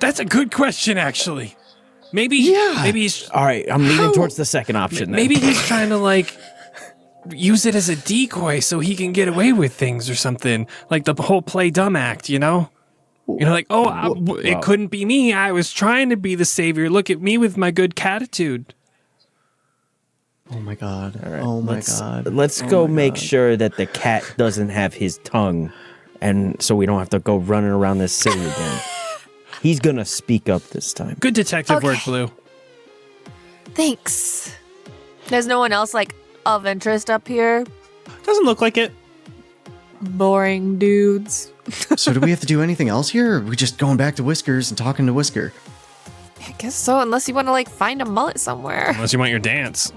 That's a good question, actually. Maybe he's All right, I'm leaning towards the second option. Then. maybe he's trying to like use it as a decoy so he can get away with things or something. Like the whole play dumb act, you know? Like, it couldn't be me. I was trying to be the savior. Look at me with my good catitude. Oh my god. All right, Oh my god. Let's go make sure that the cat doesn't have his tongue, and so we don't have to go running around this city again. He's gonna speak up this time. Good detective work, Okay. Blue. Thanks. There's no one else like of interest up here. Doesn't look like it. Boring dudes. So do we have to do anything else here? Or are we just going back to Whiskers and talking to Whisker? I guess so, unless you want to like find a mullet somewhere. Unless you want your dance.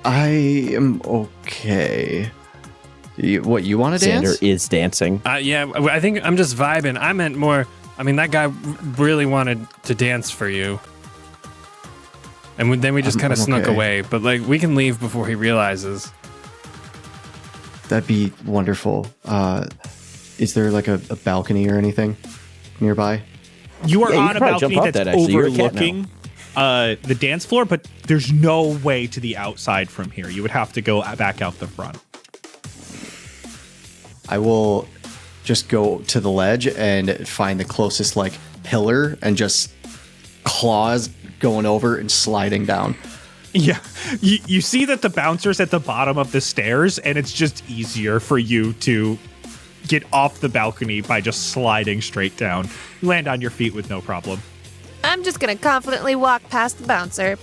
I am okay. You want to dance? Xander is dancing. Yeah, I think I'm just vibing. I meant more. I mean, that guy really wanted to dance for you. And then we just kind of I'm snuck okay. away. But like, we can leave before he realizes. That'd be wonderful. Is there like a balcony or anything nearby? You are Yeah, you on could a probably jump balcony off that's that, actually. You're a cat now. overlooking the dance floor, but there's no way to the outside from here. You would have to go back out the front. I will just go to the ledge and find the closest like pillar and just claws going over and sliding down. Yeah, you see that the bouncer's at the bottom of the stairs, and it's just easier for you to get off the balcony by just sliding straight down. You land on your feet with no problem. I'm just gonna confidently walk past the bouncer.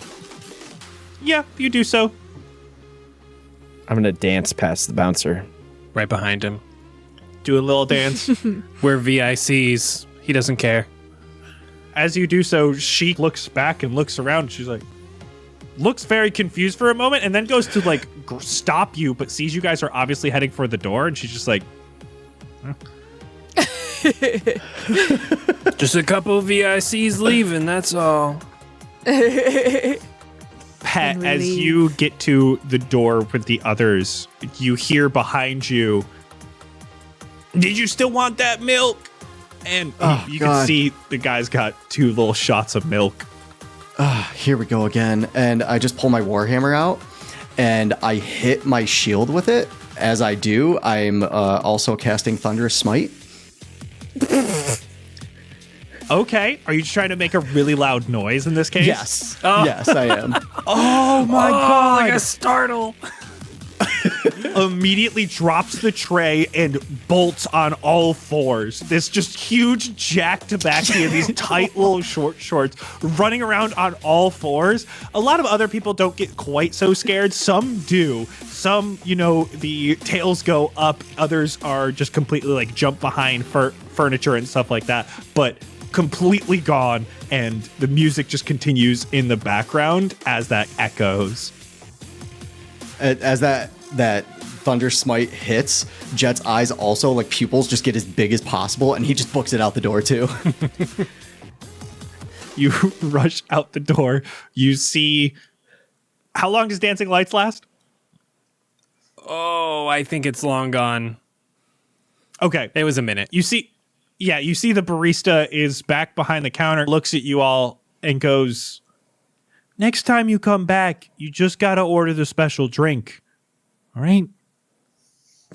Yeah, you do so. I'm gonna dance past the bouncer. Right behind him. Do a little dance. We're VICs. He doesn't care. As you do so, she looks back and looks around. She's like, looks very confused for a moment, and then goes to like stop you, but sees you guys are obviously heading for the door, and she's just like, Just a couple of VICs leaving, that's all. Pet, And we as leave. you get to the door with the others, you hear behind you, did you still want that milk? And you can God. see the guy's got 2 little shots of milk. Here we go again. And I just pull my Warhammer out and I hit my shield with it. As I do, I'm also casting Thunderous Smite. Okay. Are you trying to make a really loud noise in this case? Yes. Yes, I am. Oh my god. like a startle. Immediately drops the tray and bolts on all fours. This just huge Jack Tabaxi in these tight little short shorts running around on all fours. A lot of other people don't get quite so scared. Some do. Some, the tails go up. Others are just completely like jump behind furniture and stuff like that. But completely gone. And the music just continues in the background as that echoes. As that thunder smite hits, Jet's eyes also, like pupils, just get as big as possible, and he just books it out the door too. You rush out the door. You see... How long does Dancing Lights last? Oh, I think it's long gone. Okay. It was a minute. You see the barista is back behind the counter, looks at you all, and goes, next time you come back, you just gotta order the special drink. All right?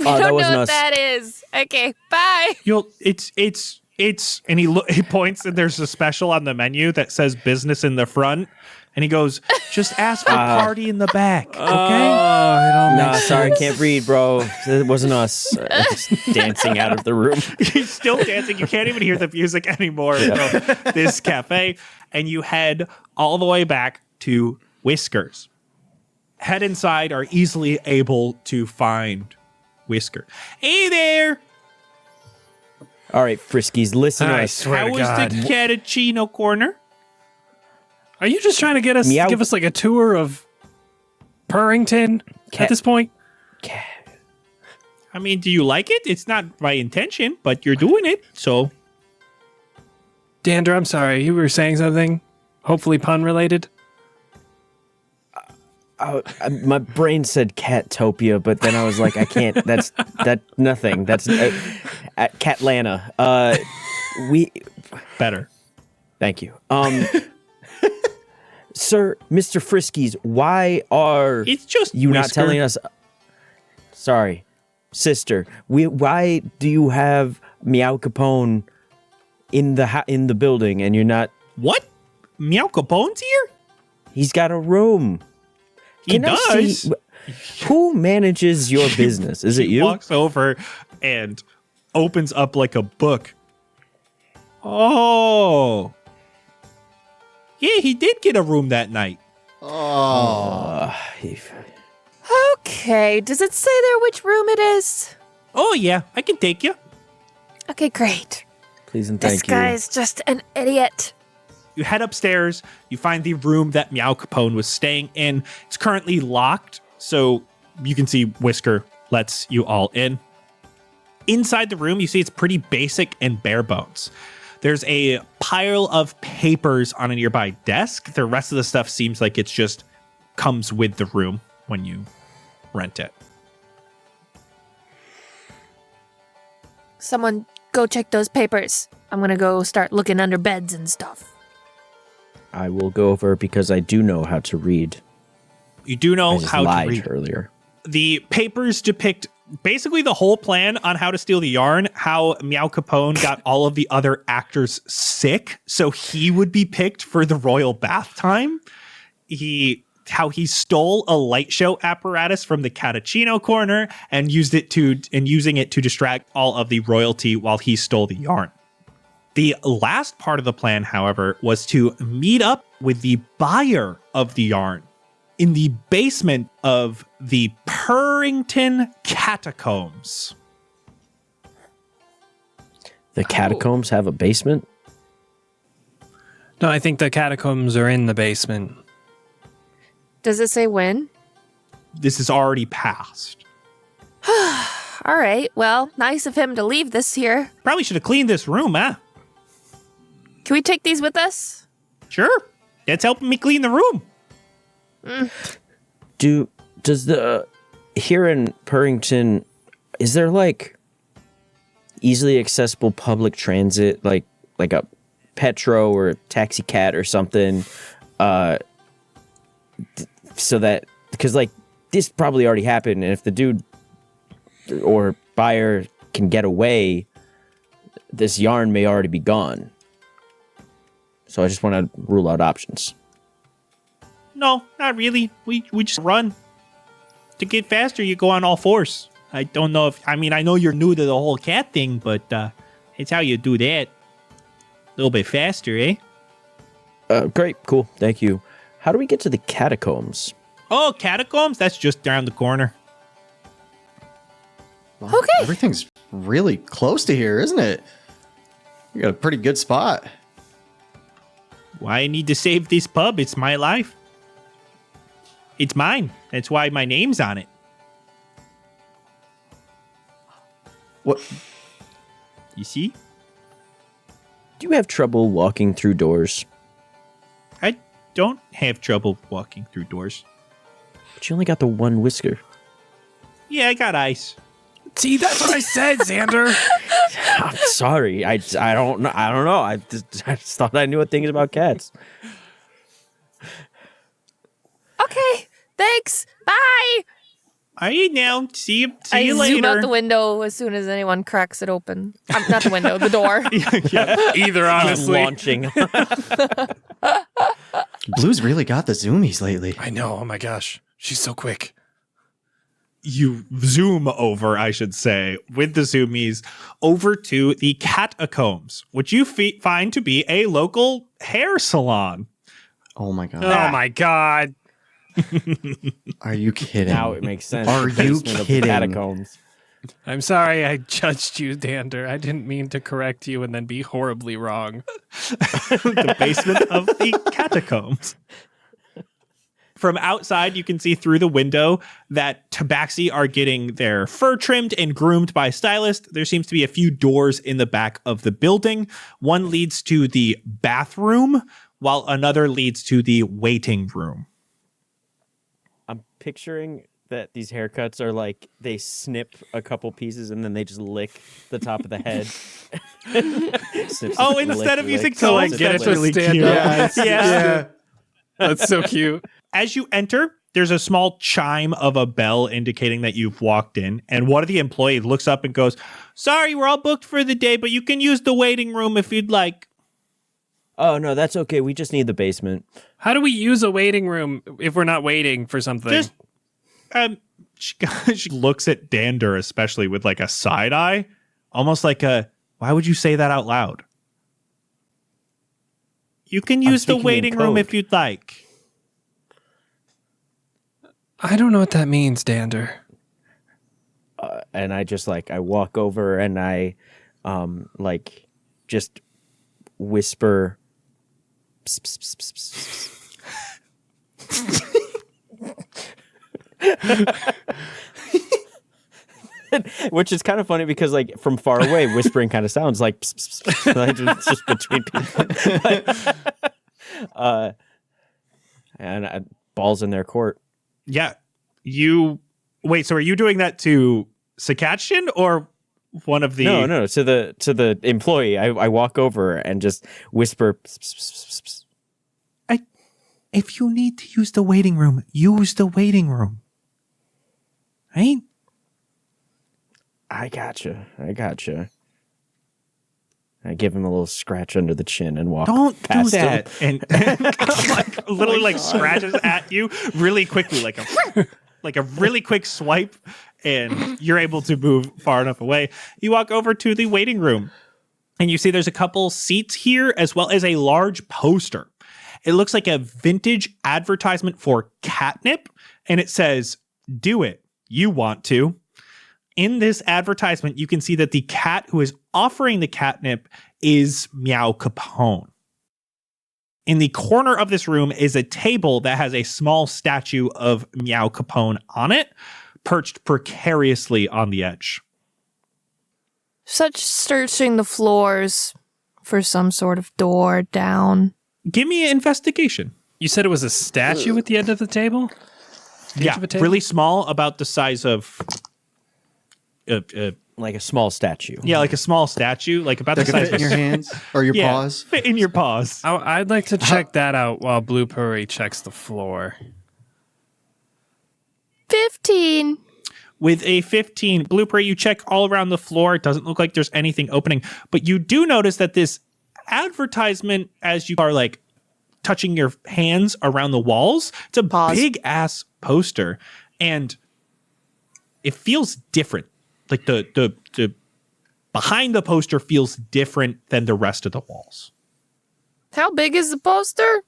I that don't wasn't know what us. that is. Okay, bye. It's and he points and there's a special on the menu that says business in the front, and he goes, just ask for party in the back, okay? Nah, sorry, can't read, bro. It wasn't us. Just dancing out of the room. He's still dancing. You can't even hear the music anymore from this cafe. And you head all the way back to Whiskers. Head inside, are easily able to find Whisker. Hey there! All right, Friskies, listen to I us. swear How to was God. the cappuccino corner? Are you just trying to give Meow. us like a tour of Purrington at this point? I mean, do you like it? It's not my intention, but you're doing it, so... Dander, I'm sorry. You were saying something? Hopefully pun related? My brain said Cattopia, but then I was like, I can't. That's nothing. That's Catlanta. We Better. thank you. Sir, Mr. Friskies, why are It's just you not Whisker. telling us? Sorry, sister. Why do you have Meow Capone in the building and you're not? What? Meow Capone's here? He's got a room. He Can I does. see- who manages your business? Is it He you? walks over and opens up like a book. Oh. Yeah, he did get a room that night. Okay, does it say there which room it is? Oh, yeah, I can take you. Okay, great. Please and This thank you. guy's just an idiot. You head upstairs. You find the room that Meow Capone was staying in. It's currently locked, so you can see Whisker lets you all in. Inside the room, you see it's pretty basic and bare bones. There's a pile of papers on a nearby desk. The rest of the stuff seems like it's just comes with the room when you rent it. Someone go check those papers. I'm gonna go start looking under beds and stuff. I will go over because I do know how to read. You do I know just how to lied read. earlier. The papers depict basically the whole plan on how to steal the yarn, how Meow Capone got all of the other actors sick, so he would be picked for the royal bath time. How he stole a light show apparatus from the Catachino corner and using it to distract all of the royalty while he stole the yarn. The last part of the plan, however, was to meet up with the buyer of the yarn in the basement of the Purrington Catacombs. The catacombs have a basement? No, I think the catacombs are in the basement. Does it say when? This is already past. All right, well, nice of him to leave this here. Probably should have cleaned this room, huh? Can we take these with us? Sure. That's helping me clean the room. Does the here in Purrington, is there like easily accessible public transit, like a Petro or a taxi cat or something, so that, because like this probably already happened, and if the dude or buyer can get away, this yarn may already be gone. So I just want to rule out options. No, not really. We just run. To get faster, you go on all fours. I don't know if... I mean, I know you're new to the whole cat thing, but it's how you do that. A little bit faster, eh? Great, cool, thank you. How do we get to the catacombs? Oh, catacombs? That's just around the corner. Well, Okay. Everything's really close to here, isn't it? You got a pretty good spot. Why I need to save this pub? It's my life. It's mine. That's why my name's on it. What? You see? Do you have trouble walking through doors? I don't have trouble walking through doors. But you only got the one whisker. Yeah, I got ice. See, that's what I said, Xander. I'm sorry. I don't know. I just thought I knew a thing about cats. Okay, thanks. Bye. All right, now. See you I later. zoom out the window as soon as anyone cracks it open. Not the window, the door. Either, Just honestly. launching. Blue's really got the zoomies lately. I know. Oh my gosh. She's so quick. You zoom over, I should say, with the zoomies over to the catacombs, which you find to be a local hair salon. Oh my god. Oh my god. Are you kidding? Now it makes sense. Are The you basement of the kidding? Catacombs. I'm sorry I judged you, Dander. I didn't mean to correct you and then be horribly wrong. The basement of the catacombs. From outside, you can see through the window that Tabaxi are getting their fur trimmed and groomed by a stylist. There seems to be a few doors in the back of the building. One leads to the bathroom, while another leads to the waiting room. I'm picturing that these haircuts are like they snip a couple pieces and then they just lick the top of the head. Snip, Oh, snip, instead of lick, using lick, combs, like, snip, get it that's to lick. really stand cute. up. Yeah. That's so cute. As you enter, there's a small chime of a bell indicating that you've walked in, and one of the employees looks up and goes, "Sorry, we're all booked for the day, but you can use the waiting room if you'd like." Oh, no, that's okay. We just need the basement. How do we use a waiting room if we're not waiting for something? Just, she looks at Dander, especially with like a side eye, almost like a, why would you say that out loud? You can use the speaking in waiting room code. if you'd like. I don't know what that means, Dander. And I just I walk over and I just whisper. Pss, pss, pss, pss, pss, pss. Which is kind of funny because from far away, whispering kind of sounds like pss, pss, pss, pss. It's just between people. And balls in their court. Yeah. Wait, so are you doing that to Sakachin or one of the... No, to the employee. I walk over and just whisper. Pss, pss, pss, pss, pss. If you need to use the waiting room, use the waiting room. Right? I gotcha. I give him a little scratch under the chin and walk Don't do past that. him. And literally scratches at you really quickly, like a really quick swipe, and you're able to move far enough away. You walk over to the waiting room, and you see there's a couple seats here, as well as a large poster. It looks like a vintage advertisement for catnip, and it says, "Do it. You want to." In this advertisement, you can see that the cat who is offering the catnip is Meow Capone. In the corner of this room is a table that has a small statue of Meow Capone on it, perched precariously on the edge. Such searching the floors for some sort of door down. Give me an investigation. You said it was a statue at the end of the table? Yeah, of a table? really small, about the size of... Like a small statue. yeah, like a small statue, like about the That could size fit of in your hands or your yeah, paws. fit in your paws. I'd like to check that out while Blue Puri checks the floor. 15. With a 15 blueprint, you check all around the floor. It doesn't look like there's anything opening, but you do notice that this advertisement, as you are like touching your hands around the walls, it's a big ass poster, and it feels different. Like the behind the poster feels different than the rest of the walls. How big is the poster?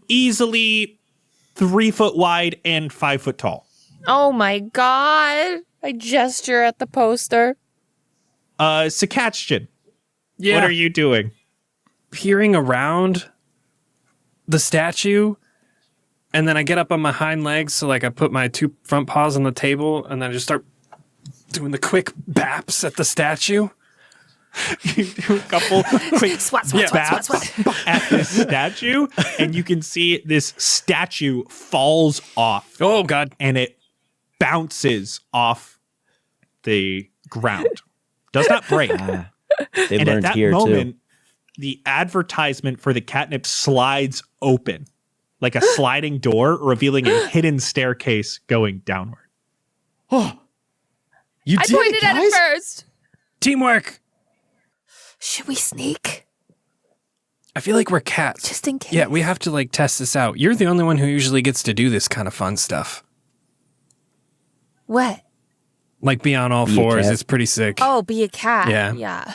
Easily 3 foot wide and 5 foot tall. Oh my god. I gesture at the poster. Sakatchin, Yeah. what are you doing? Peering around the statue, and then I get up on my hind legs, so like I put my 2 front paws on the table, and then I just start doing the quick baps at the statue. You do a couple quick Swat, swat, swat, swat, swat. at this statue, and you can see this statue falls off, Oh god. and it bounces off the ground. Does not break. They And at learned that here moment, too. the advertisement for the catnip slides open like a sliding door, revealing a hidden staircase going downward. Oh, you I did pointed it, at it guys? first. Teamwork. Should we sneak? I feel like we're cats. Just in case. Yeah, we have to like test this out. You're the only one who usually gets to do this kind of fun stuff. What? Like be on all Be a fours. cat. It's pretty sick. Oh, be a cat. Yeah. Yeah.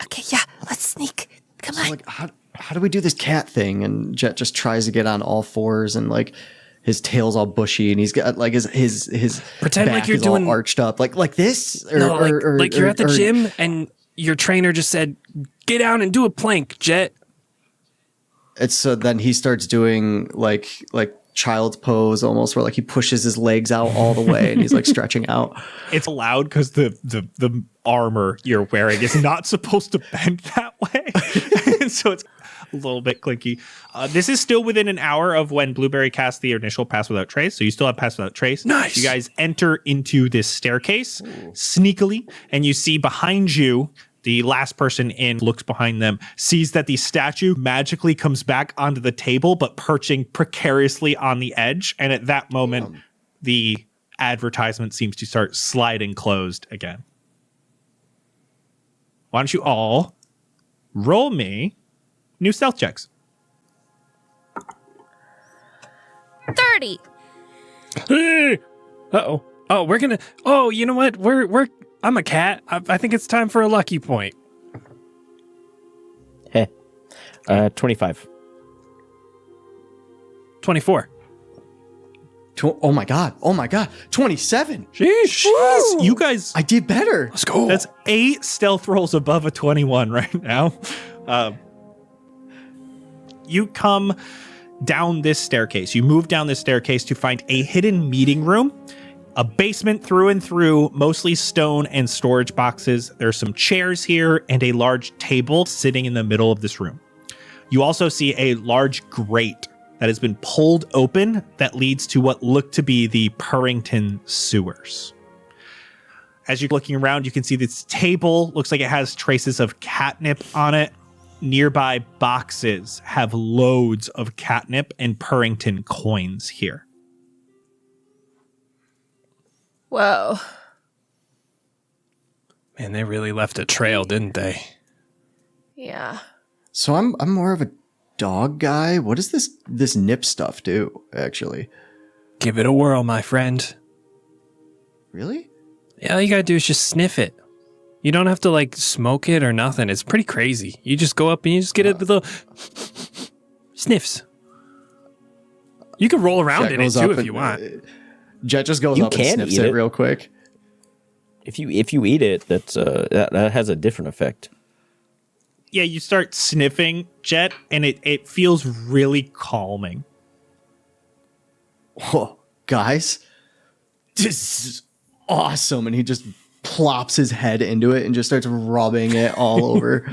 Okay, yeah, let's sneak. Come So, on. like, how do we do this cat thing? And Jet just tries to get on all fours, and like his tail's all bushy, and he's got like his Pretend like back you're is all doing- arched up, like this. Or, No, or- like you're or- at the or- gym and your trainer just said, "Get down and do a plank, Jet." It's so then he starts doing like child's pose almost, where like he pushes his legs out all the way and he's like stretching out. It's allowed because the armor you're wearing is not supposed to bend that way. And so it's a little bit clinky. This is still within an hour of when Blueberry cast the initial Pass Without Trace, so you still have Pass Without Trace. Nice. You guys enter into this staircase sneakily, and you see behind you, the last person in looks behind them, sees that the statue magically comes back onto the table, but perching precariously on the edge. And at that moment, the advertisement seems to start sliding closed again. Why don't you all roll me new stealth checks? 30. Uh-oh. Oh, we're gonna. Oh, you know what? We're. I'm a cat. I think it's time for a lucky point. 25. 24. Oh my god! 27. Sheesh. Jeez, you guys, I did better. Let's go. that's 8 stealth rolls above a 21 right now. You come down this staircase. You move down this staircase to find a hidden meeting room, a basement through and through, mostly stone and storage boxes. There's some chairs here and a large table sitting in the middle of this room. You also see a large grate that has been pulled open that leads to what look to be the Purrington sewers. As you're looking around, you can see this table looks like it has traces of catnip on it. Nearby boxes have loads of catnip and Purrington coins here. Whoa. Man, they really left a trail, didn't they? Yeah. So I'm more of a dog guy. What does this nip stuff do, actually? Give it a whirl, my friend. Really? Yeah, all you gotta do is just sniff it. You don't have to like smoke it or nothing. It's pretty crazy. You just go up and you just get it with little sniffs. You can roll around Jet in it goes too up if and- you want. Jet just goes You up and can sniffs eat it it. real quick. If you eat it, that has a different effect. Yeah, you start sniffing, Jet, and it feels really calming. Whoa, guys, this is awesome. And he just plops his head into it and just starts rubbing it all over.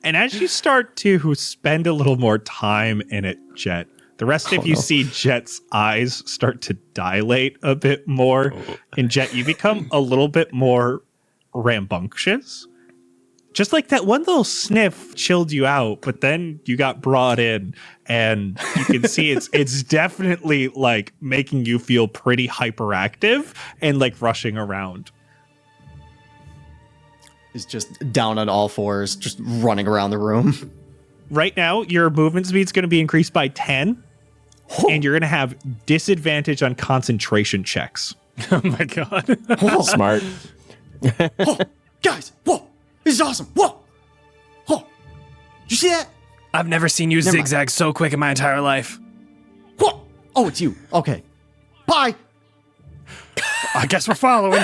And as you start to spend a little more time in it, Jet, the rest of you see Jet's eyes start to dilate a bit more. And Jet, you become a little bit more rambunctious. Just like that one little sniff chilled you out, but then you got brought in, and you can see it's definitely like making you feel pretty hyperactive and like rushing around. is just down on all fours, just running around the room. Right now, your movement speed is going to be increased by 10, and you're going to have disadvantage on concentration checks. Oh my god. Smart. Oh, guys, whoa, this is awesome. Whoa, oh, you see that? I've never seen you Never mind. zigzag so quick in my entire life. Whoa, oh, it's you. Okay, bye. I guess we're following.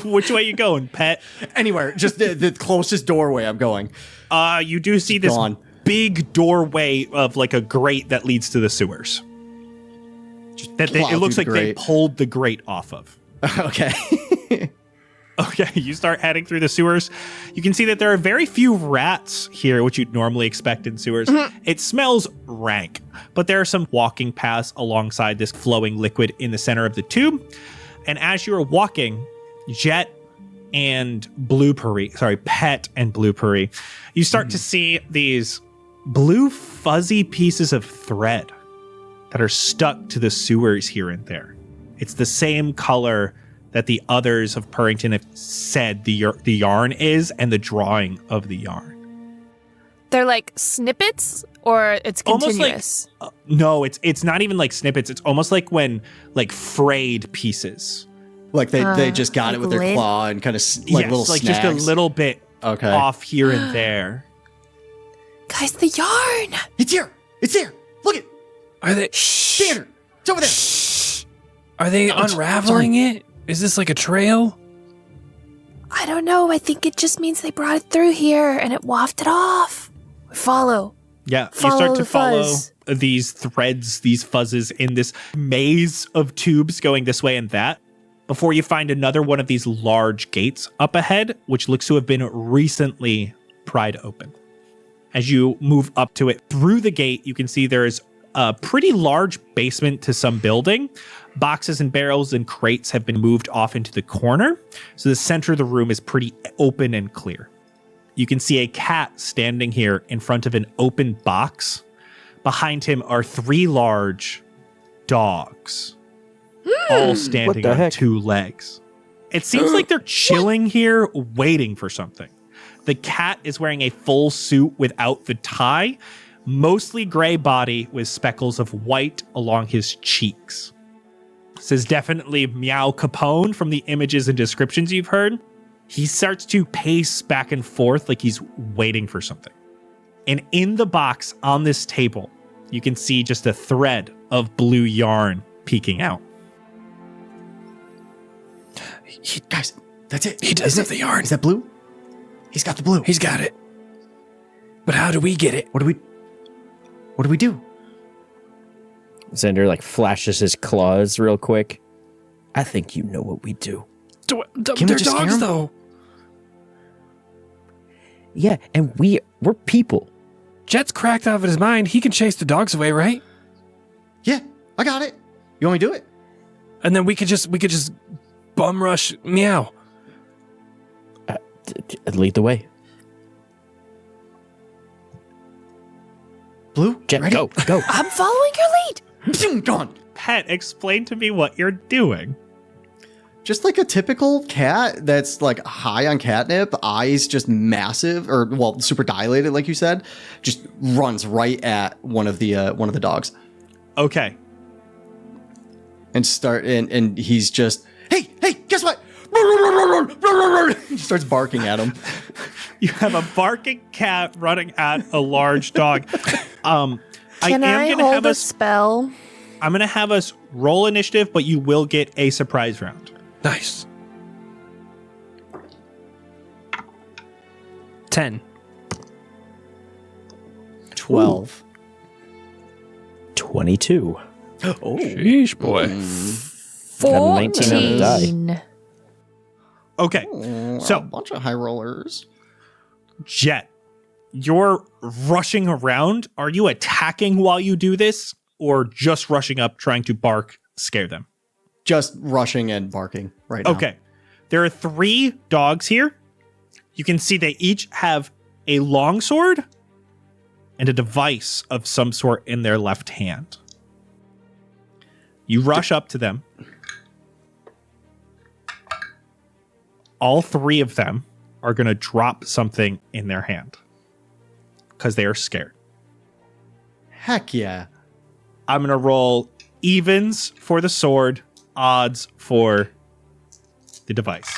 Which way you going, pet? Anywhere, just the closest doorway I'm going. You do see this Gone. big doorway of like a grate that leads to the sewers. That plow it looks through like the they grate. pulled the grate off of. Okay. Okay, you start heading through the sewers. You can see that there are very few rats here, which you'd normally expect in sewers. It smells rank, but there are some walking paths alongside this flowing liquid in the center of the tube. And as you are walking, Jet and Pet and Blueberry, you start to see these blue fuzzy pieces of thread that are stuck to the sewers here and there. It's the same color that the others of Purrington have said the yarn is, and the drawing of the yarn. They're like snippets, or it's Almost like- continuous? No, it's not even like snippets. It's almost like when like frayed pieces. Like they just got like it with their lint? claw and kind of like Yes, little like snags. just a little bit Okay. off here and there. Guys, the yarn! It's here. It's here. Look it. Are they Tanner. It's over there. are they unraveling it? Is this like a trail? I don't know. I think it just means they brought it through here and it wafted off. We follow. Yeah, you Follow start to the follow fuzz. these threads, these fuzzes in this maze of tubes going this way and that before you find another one of these large gates up ahead, which looks to have been recently pried open. As you move up to it through the gate, you can see there is a pretty large basement to some building. Boxes and barrels and crates have been moved off into the corner, so the center of the room is pretty open and clear. You can see a cat standing here in front of an open box. Behind him are 3 large dogs, all standing the on heck? 2 legs. It seems like they're chilling here, waiting for something. The cat is wearing a full suit without the tie, mostly gray body with speckles of white along his cheeks. This is definitely Meow Capone from the images and descriptions you've heard. He starts to pace back and forth like he's waiting for something. And in the box on this table, you can see just a thread of blue yarn peeking out. Guys, that's it. He does have the yarn. Is that blue? He's got the blue. He's got it. But how do we get it? What do we do? Xander like flashes his claws real quick. I think you know what we do. Can we They're just scare dogs, 'em? though. Yeah, and we're people. Jet's cracked out of his mind. He can chase the dogs away, right? Yeah, I got it. You want me to do it? And then we could just bum rush Meow. Lead the way. Blue? Jet, ready? go. I'm following your lead. Gone. Pet, explain to me what you're doing. Just like a typical cat that's like high on catnip, eyes just massive or well, super dilated, like you said, just runs right at one of the dogs Okay. and he's just hey, guess what? He starts barking at him. You have a barking cat running at a large dog. Can I gonna hold have a us spell? I'm gonna have us roll initiative, but you will get a surprise round. Nice. 10. 12. 22. Oh, Sheesh, boy. Got a 19 on the die. 14. Okay. a So- bunch of high rollers. Jet, you're rushing around. Are you attacking while you do this, or just rushing up trying to bark, scare them? Just rushing and barking right now. Okay. There are 3 dogs here. You can see they each have a longsword and a device of some sort in their left hand. You rush up to them. all three of them are going to drop something in their hand because they are scared. Heck yeah. I'm going to roll evens for the sword, odds for the device.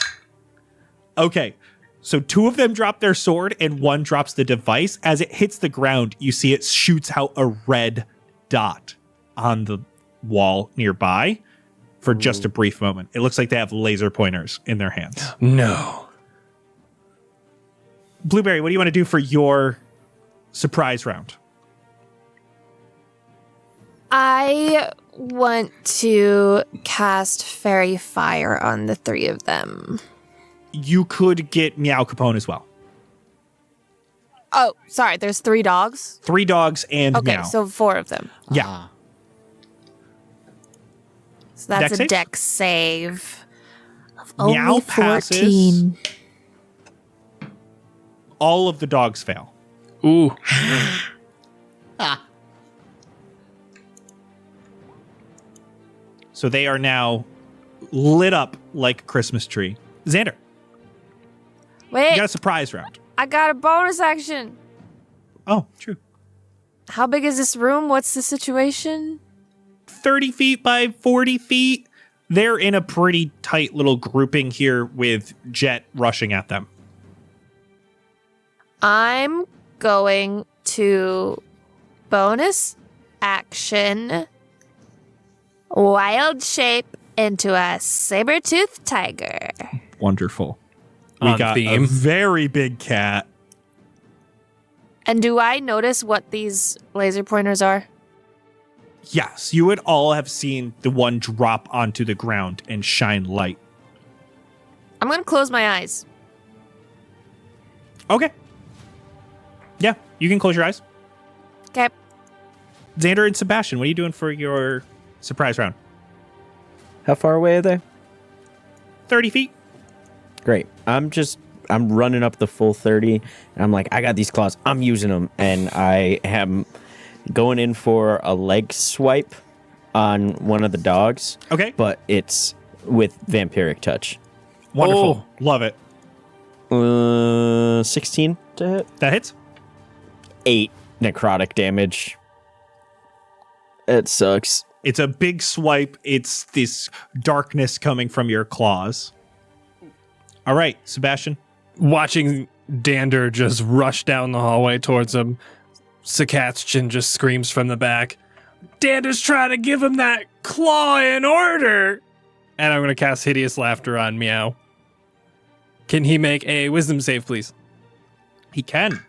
Okay, so two of them drop their sword and one drops the device. As it hits the ground, you see it shoots out a red dot on the wall nearby for just a brief moment. It looks like they have laser pointers in their hands. No. Blueberry, what do you want to do for your surprise round? I want to cast Fairy Fire on the three of them. You could get Meow Capone as well. Oh, sorry. There's 3 dogs. 3 dogs and Okay, Meow. so 4 of them. Yeah. So that's Dex a save? dex save. Of Meow only passes. 14. All of the dogs fail. Ooh. So they are now lit up like a Christmas tree. Xander, Wait, you got a surprise round. I got a bonus action. Oh, true. How big is this room? What's the situation? 30 feet by 40 feet. They're in a pretty tight little grouping here with Jet rushing at them. I'm going to bonus action wild shape into a saber-toothed tiger. Wonderful. We On got theme. a very big cat. And do I notice what these laser pointers are? Yes, you would all have seen the one drop onto the ground and shine light. I'm going to close my eyes. Okay. Yeah, you can close your eyes. Okay. Xander and Sebastian, what are you doing for your surprise round? How far away are they? 30 feet. Great. I'm running up the full 30, and I'm like, I got these claws. I'm using them, and I am going in for a leg swipe on one of the dogs. Okay. But it's with vampiric touch. Wonderful. Love it. 16 to hit. That hits. 8 necrotic damage. It sucks. It's a big swipe. It's this darkness coming from your claws. All right, Sebastian. Watching Dander just rush down the hallway towards him, Sakatchin just screams from the back, Dander's trying to give him that claw in order! And I'm going to cast Hideous Laughter on Meow. Can he make a wisdom save, please? He can.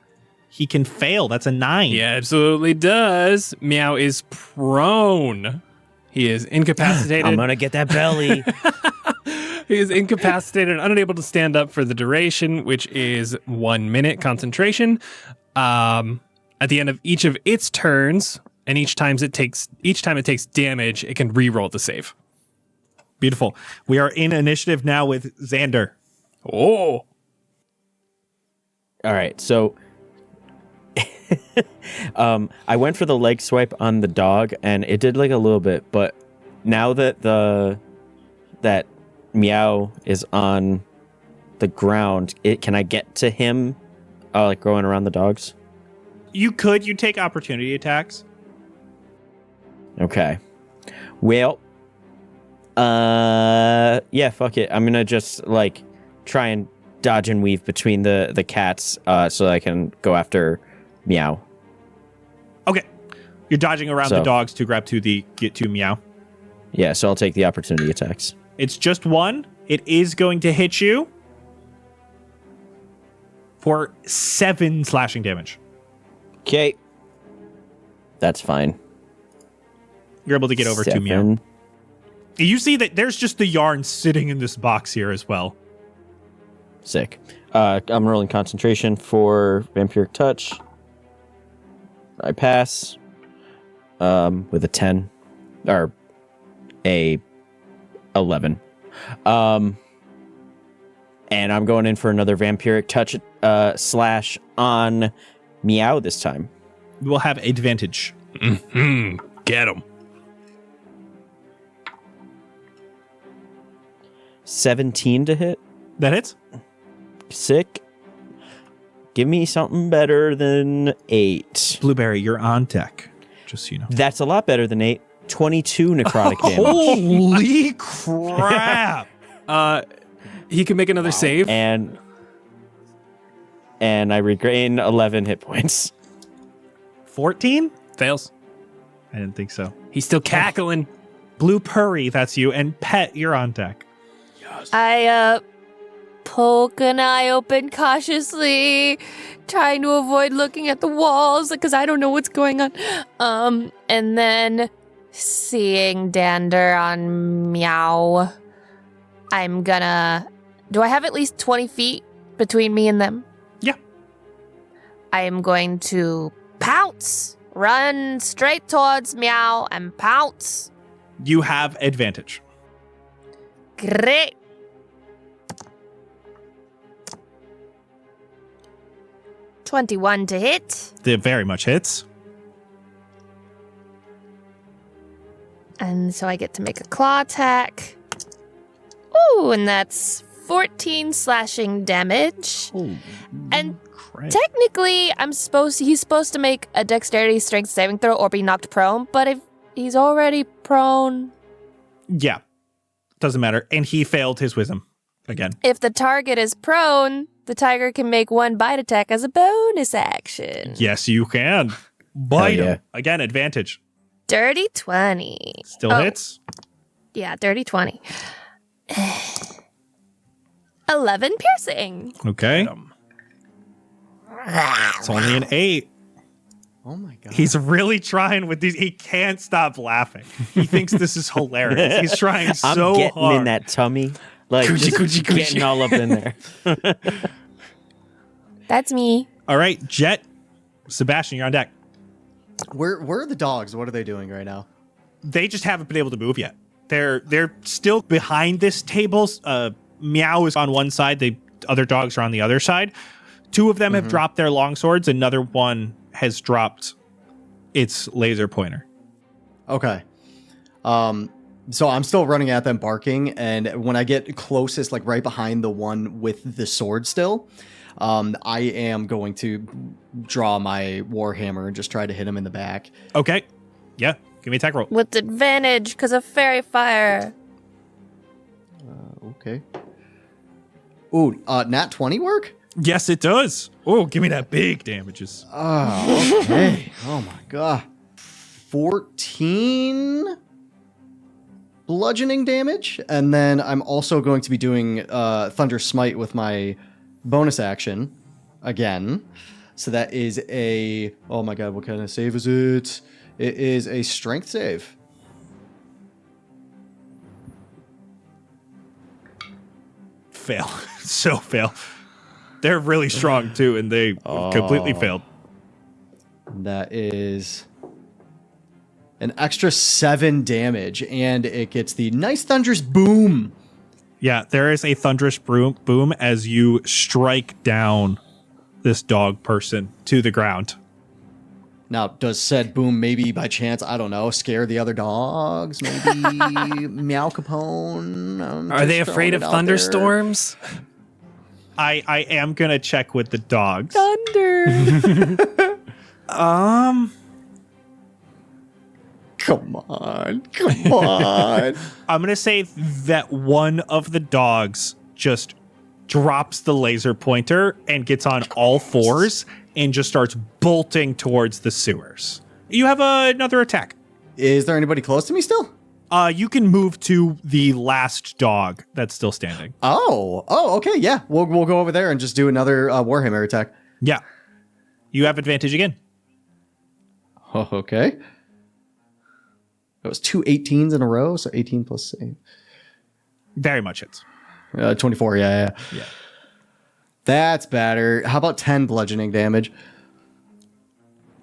He can fail. That's a 9. He absolutely does. Meow is prone. He is incapacitated. I'm gonna get that belly. He is incapacitated and unable to stand up for the duration, which is 1 minute concentration. At the end of each of its turns, and each time it takes damage, it can re-roll the save. Beautiful. We are in initiative now with Xander. Oh. All right, so I went for the leg swipe on the dog, and it did like a little bit, but now that that Meow is on the ground, can I get to him, like going around the dogs? You take opportunity attacks. Okay. Well, yeah, fuck it. I'm gonna just like try and dodge and weave between the cats, so I can go after Meow. Okay. You're dodging around the So- dogs to get to Meow. Yeah, so I'll take the opportunity attacks. It's just 1. It is going to hit you for 7 slashing damage. Okay. That's fine. You're able to get over to Meow. 7. You see that there's just the yarn sitting in this box here as well. Sick. I'm rolling concentration for vampiric touch. I pass with a 10 or a 11. And I'm going in for another vampiric touch slash on Meow this time. You will have advantage. Get him. 17 to hit. That hits? Sick. Give me something better than 8. Blueberry, you're on deck. Just so you know. That's a lot better than 8. 22 necrotic damage. Holy crap! He can make another save. And I regain 11 hit points. 14? Fails. I didn't think so. He's still cackling. Blue Purry, that's you. And Pet, you're on deck. I poke an eye open cautiously, trying to avoid looking at the walls because I don't know what's going on. And then seeing Dander on Meow, I'm gonna. Do I have at least 20 feet between me and them? Yeah. I am going to pounce, run straight towards Meow and pounce. You have advantage. Great. $21 to hit. It very much hits. And so I get to make a claw attack. Ooh, and that's 14 slashing damage. And technically, he's supposed to make a dexterity strength saving throw or be knocked prone, but if he's already prone, Yeah. Doesn't matter. And he failed his wisdom again. if the target is prone, the tiger can make one bite attack as a bonus action. Yes, you can. Bite Hell yeah. him. Again, advantage. Dirty 20. Still Oh. hits. Yeah, dirty 20. 11 piercing. Okay. It's only an 8. Oh my god. He's really trying with these. He can't stop laughing. He thinks this is hilarious. He's trying I'm so getting hard. in that tummy. Like, Coochie, just coochie, coochie. getting all up in there. That's me. All right, Jet. Sebastian, you're on deck. Where are the dogs? What are they doing right now? They just haven't been able to move yet. They're still behind this table. Meow is on one side. The other dogs are on the other side. 2 of them have dropped their long swords. Another one has dropped its laser pointer. Okay. So I'm still running at them barking, and when I get closest, like right behind the one with the sword still, I am going to draw my warhammer and just try to hit him in the back. Okay. Yeah. Give me a attack roll. With advantage because of fairy fire. Okay. Ooh, nat 20 work? Yes, it does. Oh, give me that big damages. Oh, okay. Oh my god. 14 bludgeoning damage, and then I'm also going to be doing Thunder Smite with my bonus action again. So that is a, oh my god, what kind of save is it? It is a strength save. Fail. So fail. They're really strong too, and they completely failed. That is an extra 7 damage, and it gets the nice thunderous boom. Yeah, there is a thunderous boom as you strike down this dog person to the ground. Now, does said boom maybe by chance, I don't know, scare the other dogs? Maybe Meow Capone? Are they afraid of thunderstorms? I am gonna check with the dogs. Thunder. Come on. Come on. I'm gonna say that one of the dogs just drops the laser pointer and gets on all fours and just starts bolting towards the sewers. You have another attack. Is there anybody close to me still? You can move to the last dog that's still standing. Oh, okay, yeah. We'll go over there and just do another Warhammer attack. Yeah. You have advantage again. Oh, okay. That was 2 18s in a row, so 18 plus save. Very much hits. 24, yeah. That's better. How about 10 bludgeoning damage?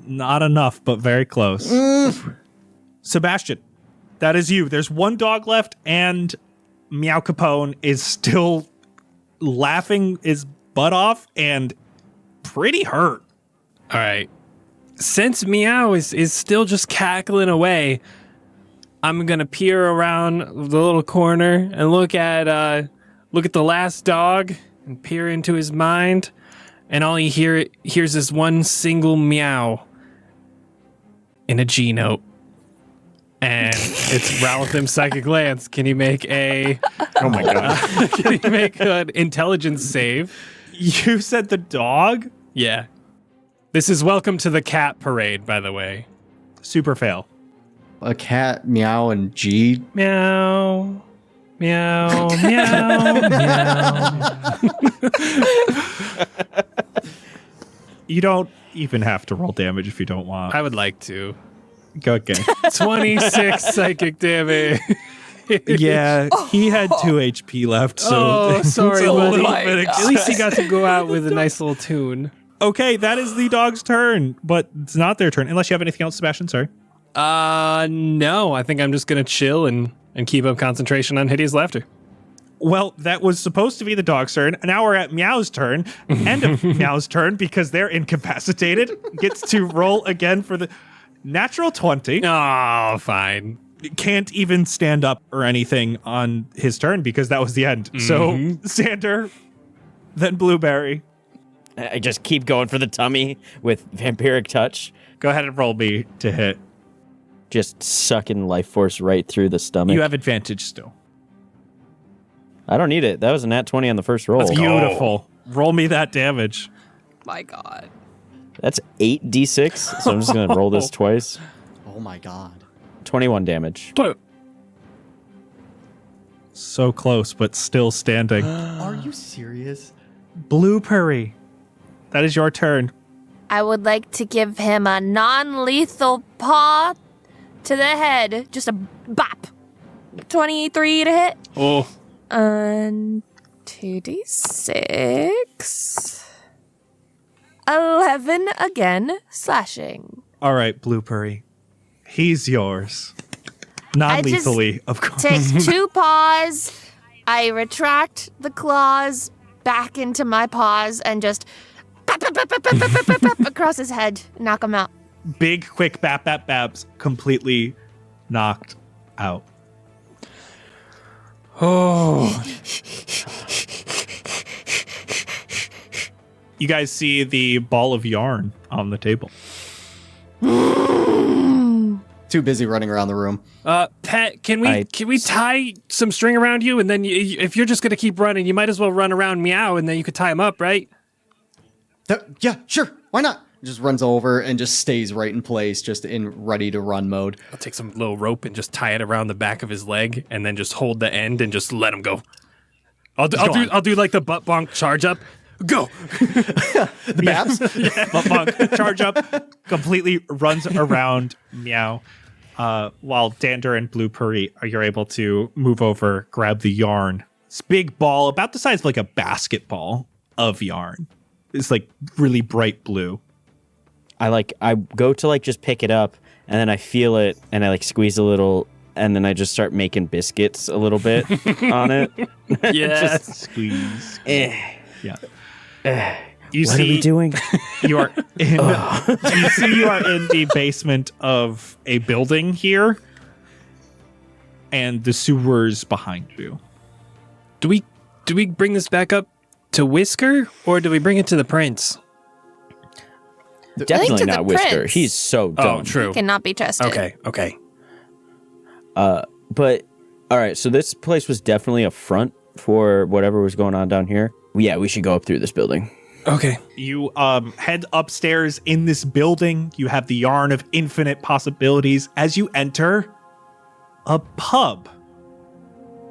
Not enough, but very close. Sebastian, that is you. There's one dog left, and Meow Capone is still laughing his butt off and pretty hurt. All right. Since Meow is still just cackling away, I'm gonna peer around the little corner and look at the last dog and peer into his mind, and all you hears is one single meow in a G note. And it's Ralathim's Psychic Lance. Can you make a... Oh my god. Can you make an intelligence save? You said the dog? Yeah. This is Welcome to the Cat Parade, by the way. Super fail. A cat, meow, and G. Meow. Meow. Meow. Meow. You don't even have to roll damage if you don't want. I would like to. Go again. 26 psychic damage. Yeah, he had 2 HP left, so Oh, sorry, it's a buddy. little my bit God. At least he got to go out with a nice little tune. Okay, that is the dog's turn, but it's not their turn unless you have anything else, Sebastian. Sorry. No, I think I'm just gonna chill and keep up concentration on hideous laughter. Well, that was supposed to be the dog's turn. Now we're at Meow's turn. End of Meow's turn because they're incapacitated. Gets to roll again for the natural 20. Oh, fine. Can't even stand up or anything on his turn because that was the end. So Xander, then Blueberry. I just keep going for the tummy with vampiric touch. Go ahead and roll me to hit. Just sucking life force right through the stomach. You have advantage still. I don't need it. That was a nat 20 on the first roll. Beautiful. Roll me that damage. My God. That's 8d6, so I'm just going to roll this twice. Oh my god. 21 damage. So close, but still standing. Are you serious? Blueberry, that is your turn. I would like to give him a non-lethal paw to the head. Just a bop. 23 to hit. Oh, 2d6. 11 again, slashing. All right, Blueberry. He's yours. Non-lethally, of course. Take 2 paws. I retract the claws back into my paws and just bap, bap, bap, bap, bap, bap, bap, bap, across his head. Knock him out. Big, quick bap, bap, babs. Completely knocked out. oh. You guys see the ball of yarn on the table. Too busy running around the room. Pet, can we tie some string around you, and then if you're just gonna keep running, you might as well run around Meow, and then you could tie him up, right? Yeah, sure. Why not? Just runs over and just stays right in place, just in ready to run mode. I'll take some little rope and just tie it around the back of his leg, and then just hold the end and just let him go. I'll do like the butt bonk charge up. Go. The Babs? Butt bunk, charge up, completely runs around Meow. While Dander and Blueberry you're able to move over, grab the yarn. This big ball, about the size of like a basketball of yarn. It's like really bright blue. I go to like just pick it up, and then I feel it, and I like squeeze a little, and then I just start making biscuits a little bit on it. Yes. Squeeze. Yeah. You What see, are we doing? you are in. You see, you are in the basement of a building here, and the sewers behind you. Do we bring this back up to Whisker, or do we bring it to the prince? Definitely to not the Whisker. prince. He's so dumb. Oh, true. Cannot be trusted. Okay. But all right, so this place was definitely a front for whatever was going on down here. Yeah, we should go up through this building. Okay. You head upstairs in this building. You have the yarn of infinite possibilities. As you enter a pub,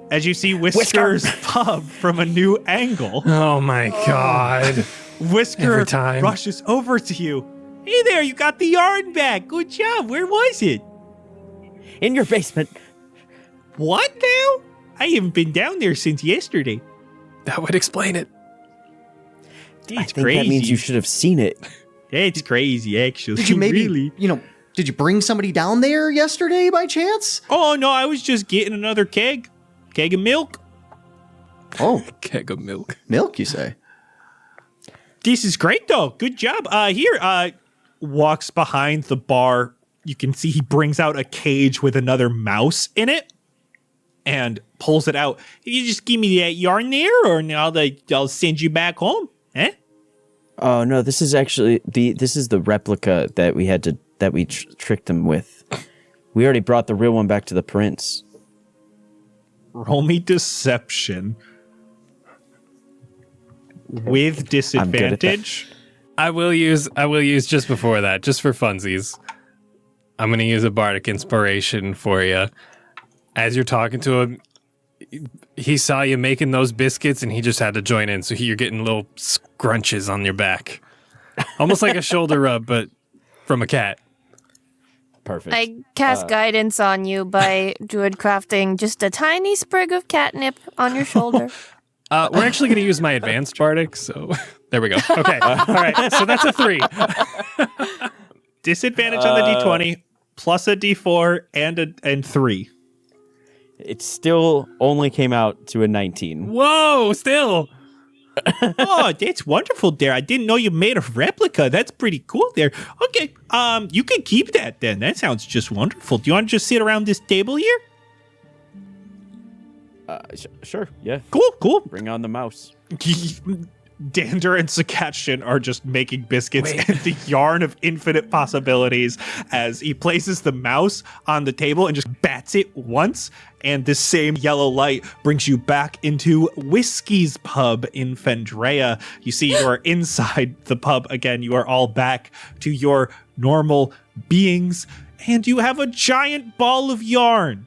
as you see Whisker's pub from a new angle, Oh my god. Whisker Every time. rushes over to you. Hey there, you got the yarn back. Good job. Where was it? In your basement. What now? I haven't been down there since yesterday. That would explain it. I It's think crazy. that means you should have seen it. It's crazy, actually. Did you maybe, Really? did you bring somebody down there yesterday by chance? Oh, no, I was just getting another keg of milk. Oh, Keg of milk. milk, you say? This is great, though. Good job. Here, walks behind the bar. You can see he brings out a cage with another mouse in it. and pulls it out. You just give me that yarn there, or I'll send you back home. Eh? Oh no, this is actually the replica that we tricked him with. We already brought the real one back to the prince. Roll me deception with disadvantage. I will use just before that, just for funsies. I'm going to use a bardic inspiration for you. As you're talking to him, he saw you making those biscuits and he just had to join in. So you're getting little scrunches on your back. Almost like a shoulder rub, but from a cat. Perfect. I cast guidance on you by druid crafting just a tiny sprig of catnip on your shoulder. We're actually going to use my advanced bardic, so there we go. Okay, all right, so that's a 3. Disadvantage on the d20, plus a d4 and 3. It still only came out to a 19. Whoa, still. Oh, that's wonderful there. I didn't know you made a replica. That's pretty cool there. Okay, you can keep that then. That sounds just wonderful. Do you want to just sit around this table here? Sure, yeah. Cool. Bring on the mouse. Dander and Sakatchin are just making biscuits and the yarn of infinite possibilities as he places the mouse on the table and just bats it once, and this same yellow light brings you back into Whiskey's pub in Fendrea. You see you're inside the pub again. You are all back to your normal beings, and you have a giant ball of yarn.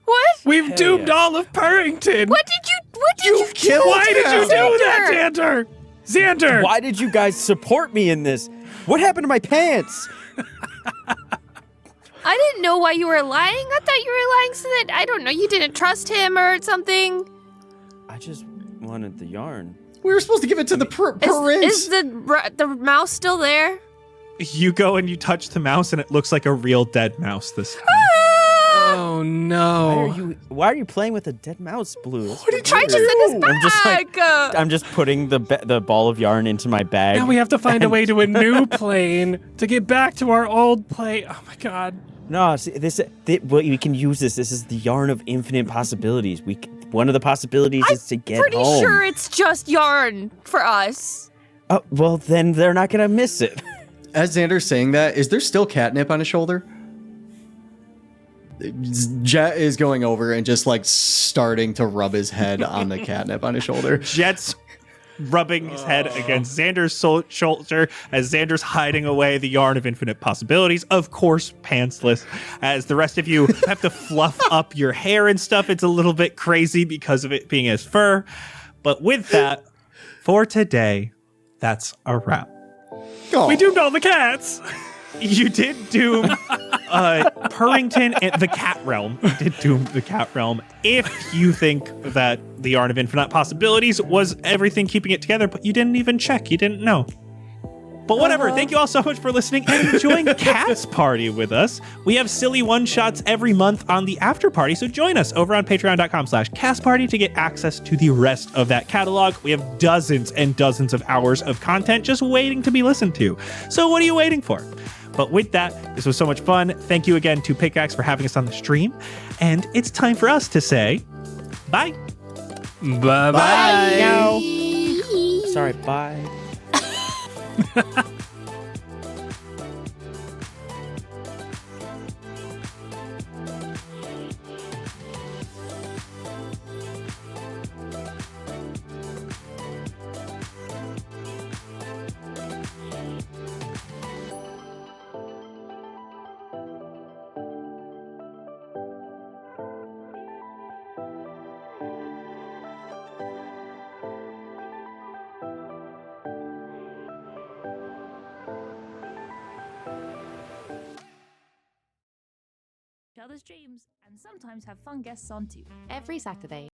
What? We've doomed all of Purrington. What did you killed Why did you do Xander? that, Xander? Xander! Why did you guys support me in this? What happened to my pants? I didn't know why you were lying. I thought you were lying so that, I don't know, you didn't trust him or something. I just wanted the yarn. We were supposed to give it to the prince. Is the mouse still there? You go and you touch the mouse, and it looks like a real dead mouse this time. Oh no! Why are you playing with a dead mouse, Blue? What did you send us back? I'm just putting the ball of yarn into my bag. Now we have to find a way to a new plane to get back to our old plane. Oh my god! No, see, we can use this. This is the yarn of infinite possibilities. One of the possibilities is to get Pretty home. sure it's just yarn for us. Oh, well, then they're not gonna miss it. As Xander's saying that, is there still catnip on his shoulder? Jet is going over and just like starting to rub his head on the catnip on his shoulder. Jet's rubbing his head against Xander's shoulder as Xander's hiding away the yarn of infinite possibilities, of course pantsless, as the rest of you have to fluff up your hair and stuff. It's a little bit crazy because of it being his fur. But with that, for today, that's a wrap. Oh. We doomed all the cats. You did doom Purrington and the cat realm. You did doom the cat realm. If you think that the Yarn of Infinite Possibilities was everything keeping it together, but you didn't even check. You didn't know. But whatever, thank you all so much for listening and enjoying Cat's Party with us. We have silly one-shots every month on the after party, so join us over on patreon.com/castparty to get access to the rest of that catalog. We have dozens and dozens of hours of content just waiting to be listened to. So what are you waiting for? But with that, this was so much fun. Thank you again to Pickaxe for having us on the stream. And it's time for us to say bye. Bye-bye. No. Sorry, bye. Other's dreams and sometimes have fun guests on too. Every Saturday